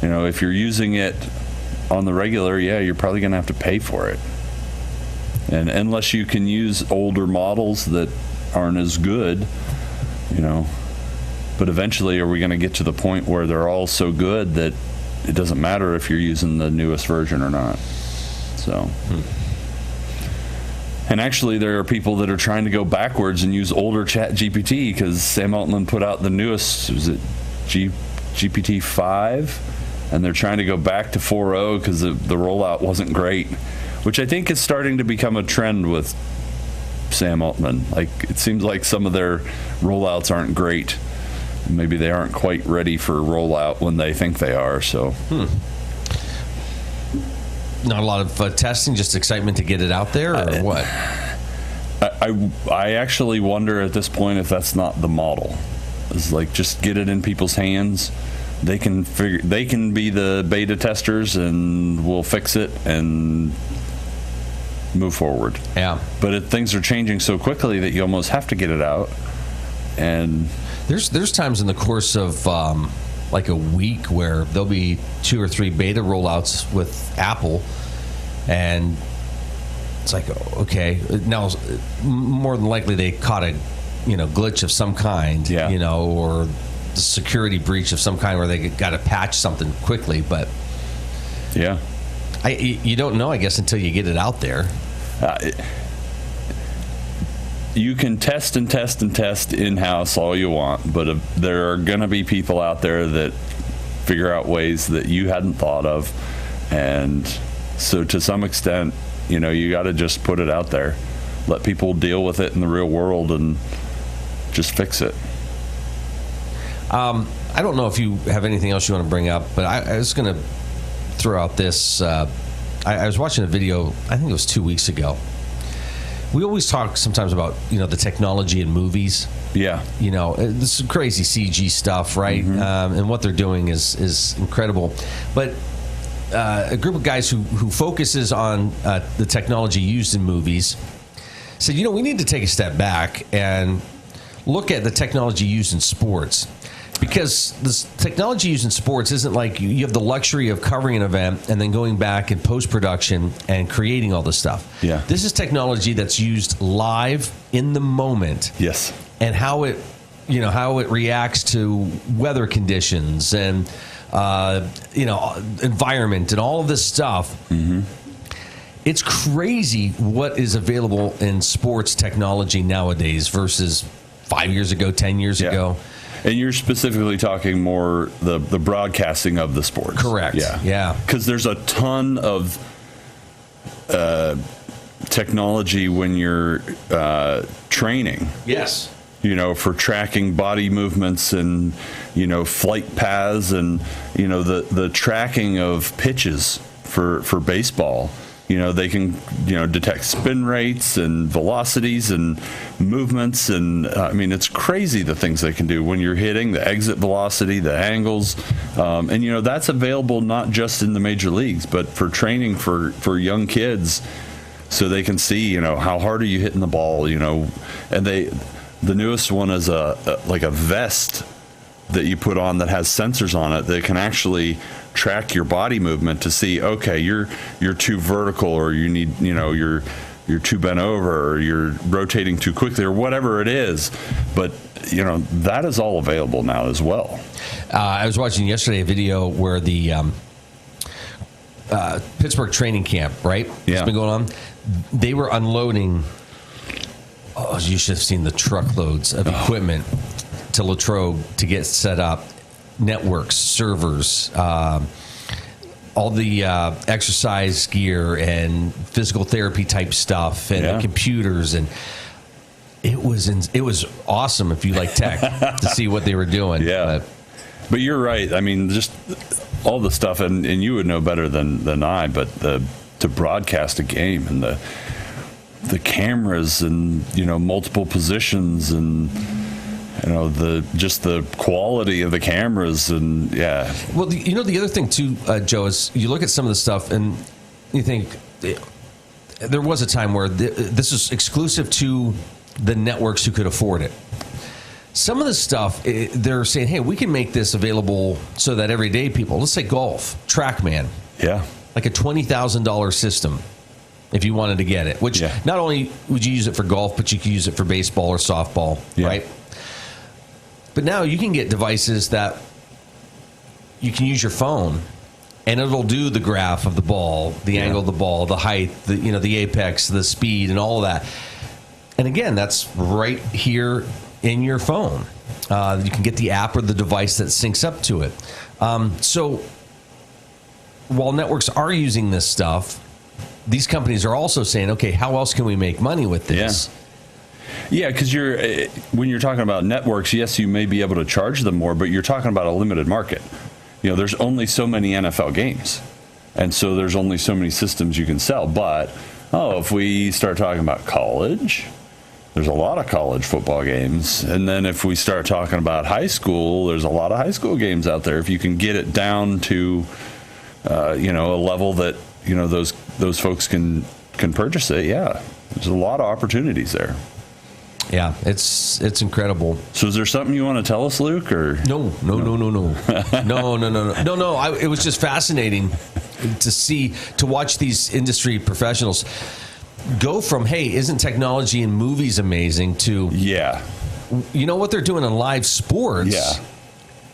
You know, if you're using it on the regular, yeah, you're probably going to have to pay for it. And unless you can use older models that aren't as good, you know. But eventually, are we going to get to the point where they're all so good that it doesn't matter if you're using the newest version or not? So. And actually, there are people that are trying to go backwards and use older ChatGPT, because Sam Altman put out the newest, was it GPT-5? And they're trying to go back to 4.0 because the rollout wasn't great, which I think is starting to become a trend with Sam Altman. Like, it seems like some of their rollouts aren't great. Maybe they aren't quite ready for rollout when they think they are. So. Not a lot of testing, just excitement to get it out there, or what? I actually wonder at this point if that's not the model. It's like, just get it in people's hands. They can be the beta testers, and we'll fix it and move forward. Yeah. But things are changing so quickly that you almost have to get it out. And there's times in the course of like a week where there'll be 2 or 3 beta rollouts with Apple, and it's like, okay, now more than likely they caught a glitch of some kind, or the security breach of some kind where they got to patch something quickly. But yeah, you don't know, I guess, until you get it out there. You can test and test and test in-house all you want, but there are going to be people out there that figure out ways that you hadn't thought of. And so to some extent, you got to just put it out there. Let people deal with it in the real world and just fix it. I don't know if you have anything else you want to bring up, but I was going to throw out this. I was watching a video, I think it was 2 weeks ago. We always talk sometimes about, the technology in movies. Yeah. This is crazy CG stuff, right? Mm-hmm. And what they're doing is incredible. But a group of guys who focuses on the technology used in movies said, we need to take a step back and look at the technology used in sports. Because this technology used in sports isn't like you have the luxury of covering an event and then going back in post-production and creating all this stuff. Yeah. This is technology that's used live in the moment. Yes. And how it reacts to weather conditions and environment and all of this stuff. Mm-hmm. It's crazy what is available in sports technology nowadays versus 5 years ago, 10 years ago. And you're specifically talking more the broadcasting of the sports. Correct. Yeah. Because there's a ton of technology when you're training. Yes. For tracking body movements and, flight paths and, the tracking of pitches for baseball. They can, detect spin rates and velocities and movements. And, it's crazy the things they can do when you're hitting, the exit velocity, the angles. And, that's available not just in the major leagues, but for training for young kids so they can see, how hard are you hitting the ball, And the newest one is a vest that you put on that has sensors on it that can actually track your body movement to see, okay, you're too vertical, or you need, you're too bent over, or you're rotating too quickly, or whatever it is. But that is all available now as well. I was watching yesterday a video where the Pittsburgh training camp, right? Yeah. It's been going on. They were unloading. Oh, you should have seen the truckloads of equipment to Latrobe to get set up. Networks, servers, all the exercise gear and physical therapy type stuff, and computers, and it was awesome if you like tech to see what they were doing. Yeah, but you're right. Just all the stuff, and you would know better than I, but to broadcast a game and the cameras and multiple positions and. The quality of the cameras and Well, the other thing too, Joe, is you look at some of the stuff and you think there was a time where this is exclusive to the networks who could afford it. some of the stuff, they're saying, hey, we can make this available so that everyday people, let's say golf, TrackMan. Yeah. Like a $20,000 system if you wanted to get it, which not only would you use it for golf, but you could use it for baseball or softball, right? But now you can get devices that you can use your phone, and it'll do the graph of the ball, the angle of the ball, the height, the apex, the speed, and all of that. And again, that's right here in your phone. You can get the app or the device that syncs up to it. So while networks are using this stuff, these companies are also saying, okay, how else can we make money with this? Yeah, because when you're talking about networks, yes, you may be able to charge them more, but you're talking about a limited market. There's only so many NFL games, and so there's only so many systems you can sell. But, if we start talking about college, there's a lot of college football games. And then if we start talking about high school, there's a lot of high school games out there. If you can get it down to, a level that, those folks can purchase it, there's a lot of opportunities there. Yeah, it's incredible. So is there something you want to tell us, Luke? Or No. It was just fascinating to watch these industry professionals go from, hey, isn't technology in movies amazing, to, you know what they're doing in live sports,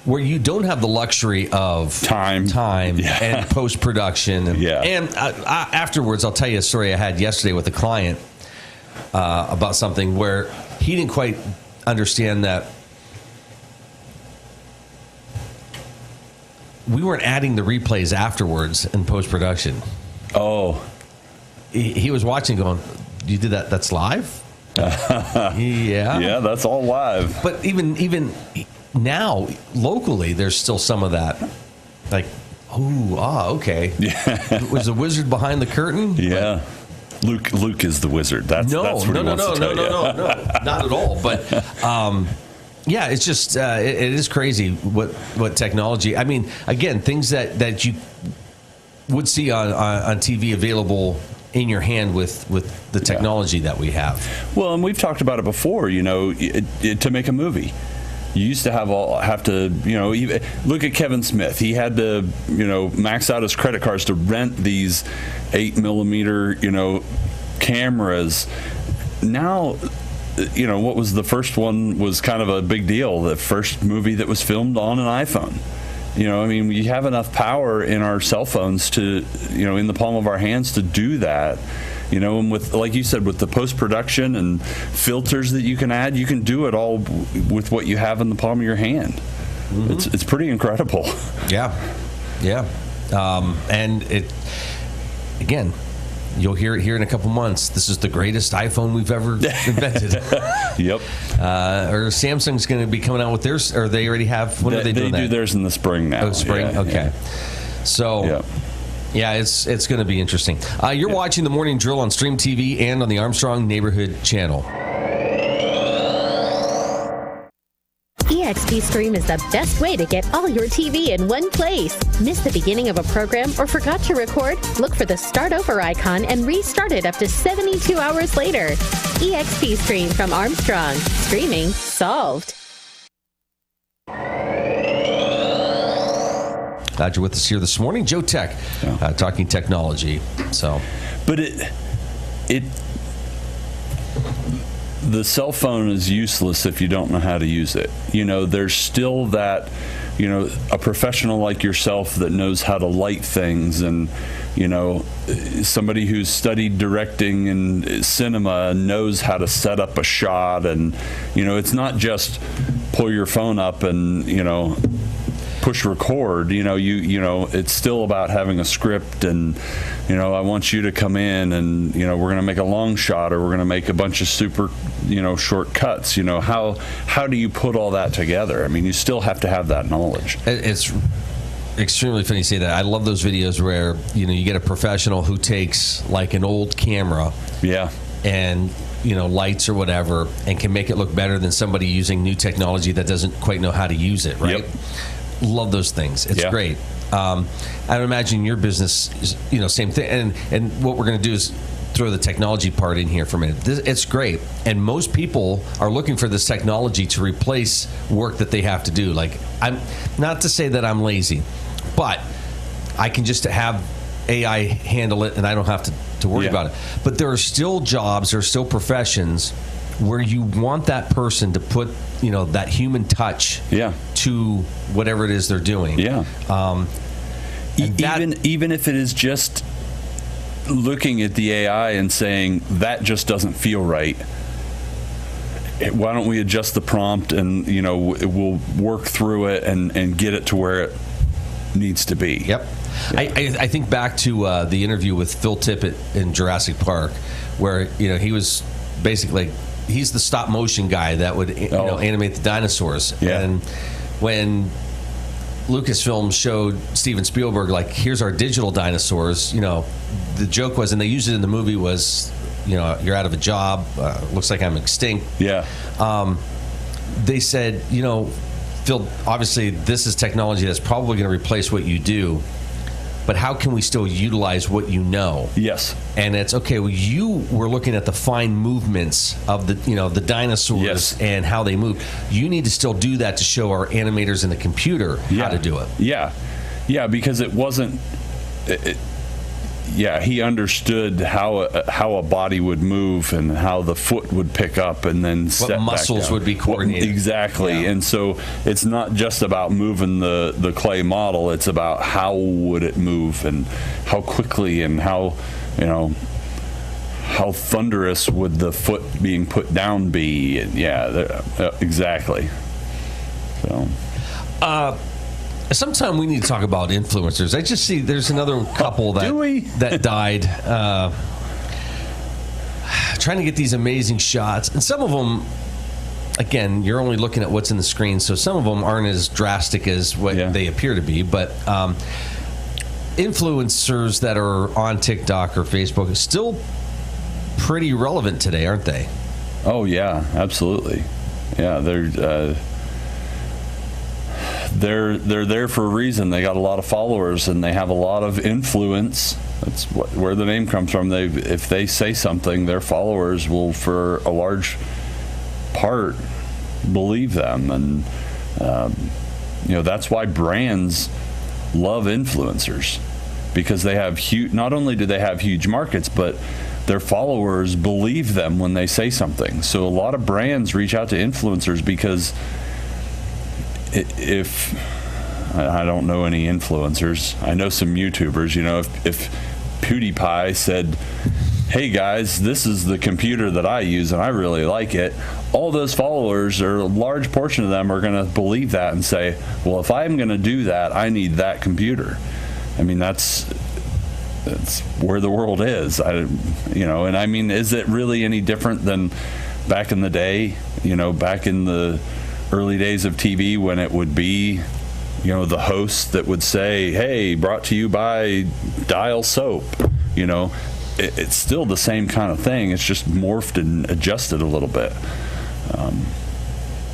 where you don't have the luxury of time and post-production. And afterwards, I'll tell you a story I had yesterday with a client about something where he didn't quite understand that we weren't adding the replays afterwards in post-production. He was watching going, you did that? That's live? Yeah, that's all live. But even now, locally, there's still some of that. Like, okay. Was the wizard behind the curtain? Yeah. Luke is the wizard. That's what he wants to tell you. No, not at all. But it's just it is crazy what technology. I mean, again, things that you would see on TV available in your hand with the technology that we have. Well, and we've talked about it before. To make a movie, you used to have to look at Kevin Smith. He had to max out his credit cards to rent these 8mm cameras. Now, what was the first one was kind of a big deal. The first movie that was filmed on an iPhone. We have enough power in our cell phones to, in the palm of our hands to do that. And with, like you said, with the post-production and filters that you can add, you can do it all with what you have in the palm of your hand. Mm-hmm. It's pretty incredible. Yeah. And it, again, you'll hear it here in a couple months. This is the greatest iPhone we've ever invented. Yep. Or Samsung's going to be coming out with theirs, or they already have. When are they doing that? They do theirs in the spring now. Oh, spring? Yeah, okay. So, it's going to be interesting. You're watching The Morning Drill on Stream TV and on the Armstrong Neighborhood Channel. EXP Stream is the best way to get all your TV in one place. Miss the beginning of a program or forgot to record? Look for the Start Over icon and restart it up to 72 hours later. EXP Stream from Armstrong. Streaming solved. Glad you're with us here this morning. Joe Tech, talking technology. But the cell phone is useless if you don't know how to use it. There's still that, a professional like yourself that knows how to light things, and, somebody who's studied directing and cinema knows how to set up a shot. And, it's not just pull your phone up and, push record. It's still about having a script, and I want you to come in and we're going to make a long shot, or we're going to make a bunch of super short cuts. How do you put all that together? I mean, you still have to have that knowledge. It's extremely funny you say that. I love those videos where you get a professional who takes like an old camera, and lights or whatever, and can make it look better than somebody using new technology that doesn't quite know how to use it. Right. Love those things. It's great. I would imagine your business is, same thing. And what we're going to do is throw the technology part in here for a minute. It's great, and most people are looking for this technology to replace work that they have to do. Like, I'm not to say that I'm lazy, but I can just have AI handle it, and I don't have to worry about it. But there are still jobs, there are still professions where you want that person to put, that human touch to whatever it is they're doing. Yeah. Even if it is just looking at the AI and saying that just doesn't feel right, why don't we adjust the prompt and we'll work through it and get it to where it needs to be. Yep. Yeah. I think back to the interview with Phil Tippett in Jurassic Park, where he was basically he's the stop motion guy that would animate the dinosaurs. Yeah. And when Lucasfilm showed Steven Spielberg, like, here's our digital dinosaurs, the joke was, and they used it in the movie, was, you're out of a job, looks like I'm extinct. Yeah. They said, Phil, obviously this is technology that's probably going to replace what you do, but how can we still utilize what you know? Yes. And it's okay. Well, you were looking at the fine movements of the dinosaurs and how they move. You need to still do that to show our animators in the computer how to do it. Yeah. Yeah, because it wasn't. He understood how a body would move and how the foot would pick up and then step back muscles down. Would be coordinated. Exactly. Yeah. And so it's not just about moving the clay model. It's about how would it move and how quickly and how thunderous would the foot being put down be. And exactly. So. Sometime we need to talk about influencers. I just see there's another couple that died trying to get these amazing shots. And some of them, again, you're only looking at what's in the screen, so some of them aren't as drastic as what they appear to be. But influencers that are on TikTok or Facebook are still pretty relevant today, aren't they? Oh, yeah, absolutely. Yeah, they're there for a reason. They got a lot of followers and they have a lot of influence. That's where the name comes from. If they say something, their followers will, for a large part, believe them. And that's why brands love influencers, because they have not only do they have huge markets, but their followers believe them when they say something. So a lot of brands reach out to influencers because if I don't know any influencers, I know some YouTubers, if PewDiePie said, hey guys, this is the computer that I use and I really like it, all those followers, or a large portion of them, are going to believe that and say, well, if I'm going to do that, I need that computer. I mean, that's where the world is. And I mean, is it really any different than back in the day, back in the early days of TV, when it would be, the host that would say, hey, brought to you by Dial Soap. It's still the same kind of thing. It's just morphed and adjusted a little bit.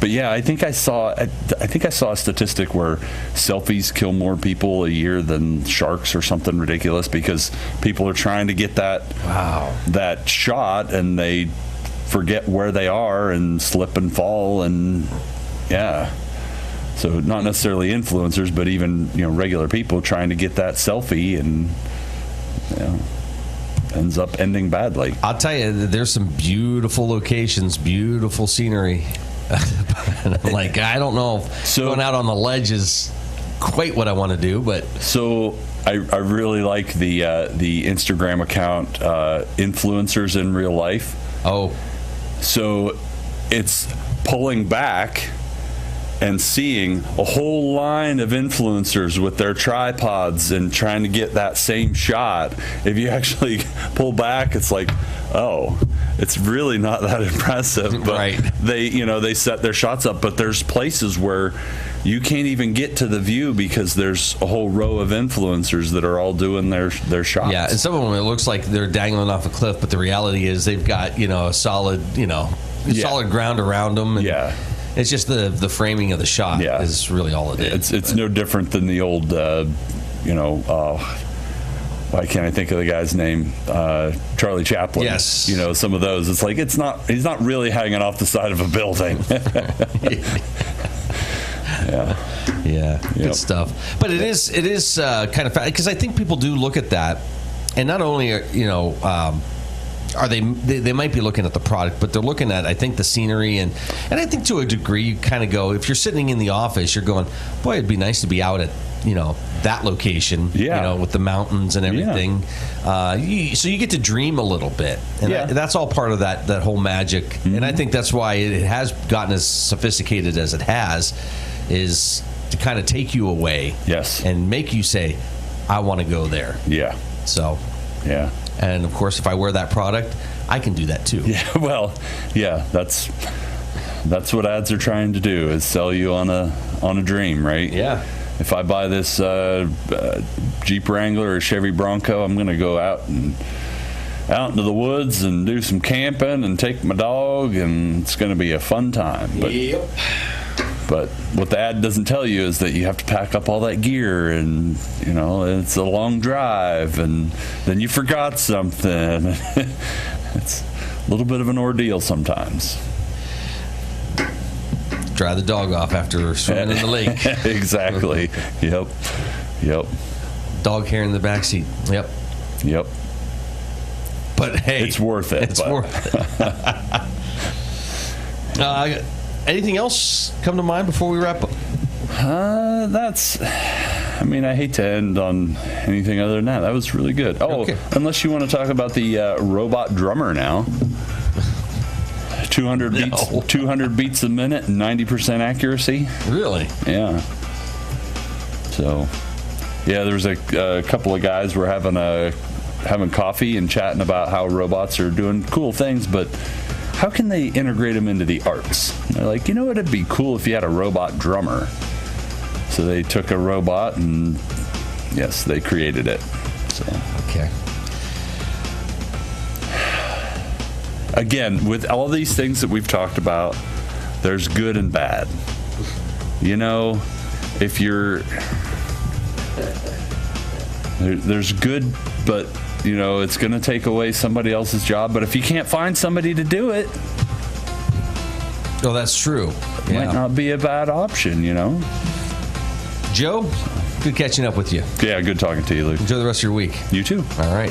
But yeah, I think I saw a statistic where selfies kill more people a year than sharks or something ridiculous, because people are trying to get that shot and they forget where they are and slip and fall. And so not necessarily influencers, but even regular people trying to get that selfie, and ends up ending badly. I'll tell you, there's some beautiful locations, beautiful scenery. And I'm like, I don't know if going out on the ledge is quite what I want to do, but so I really like the Instagram account Influencers in Real Life. Oh, so it's pulling back and seeing a whole line of influencers with their tripods and trying to get that same shot. If you actually pull back, it's like, oh, it's really not that impressive. But right. They set their shots up, but there's places where you can't even get to the view because there's a whole row of influencers that are all doing their shots. Yeah, and some of them, it looks like they're dangling off a cliff, but the reality is they've got, a solid, solid ground around them. And it's just the framing of the shot is really all it is. It's no different than the old, why can't I think of the guy's name? Charlie Chaplin. Yes. You know, some of those. It's like he's not really hanging off the side of a building. Yeah, good stuff. But it is kind of because I think people do look at that, and not only are they might be looking at the product, but they're looking at, I think, the scenery, and I think to a degree you kind of go, if you're sitting in the office, you're going, boy, it'd be nice to be out at that location, with the mountains and everything. So you get to dream a little bit, and that's all part of that whole magic. Mm-hmm. And I think that's why it has gotten as sophisticated as it has, is to kind of take you away, and make you say, I want to go there. Yeah. So, yeah. And of course, if I wear that product, I can do that too. Yeah. Well, yeah. That's what ads are trying to do, is sell you on a dream, right? Yeah. If I buy this Jeep Wrangler or Chevy Bronco, I'm going to go out into the woods and do some camping and take my dog, and it's going to be a fun time. But what the ad doesn't tell you is that you have to pack up all that gear, and it's a long drive, and then you forgot something. It's a little bit of an ordeal sometimes. Dry the dog off after swimming in the lake. Exactly. Yep. Dog hair in the back seat. Yep. But hey, it's worth it. It's worth it. Anything else come to mind before we wrap up? I hate to end on anything other than that. That was really good. Okay. Unless you want to talk about the robot drummer now. 200 beats a minute and 90% accuracy. Really? Yeah. So, there was a couple of guys were having coffee and chatting about how robots are doing cool things, but how can they integrate them into the arts? And they're like, it'd be cool if you had a robot drummer. So they took a robot and they created it. So okay. Again, with all these things that we've talked about, there's good and bad. If you're there's good, but it's going to take away somebody else's job. But if you can't find somebody to do it, that's true. It might not be a bad option, Joe, good catching up with you. Yeah, good talking to you, Luke. Enjoy the rest of your week. You too. All right.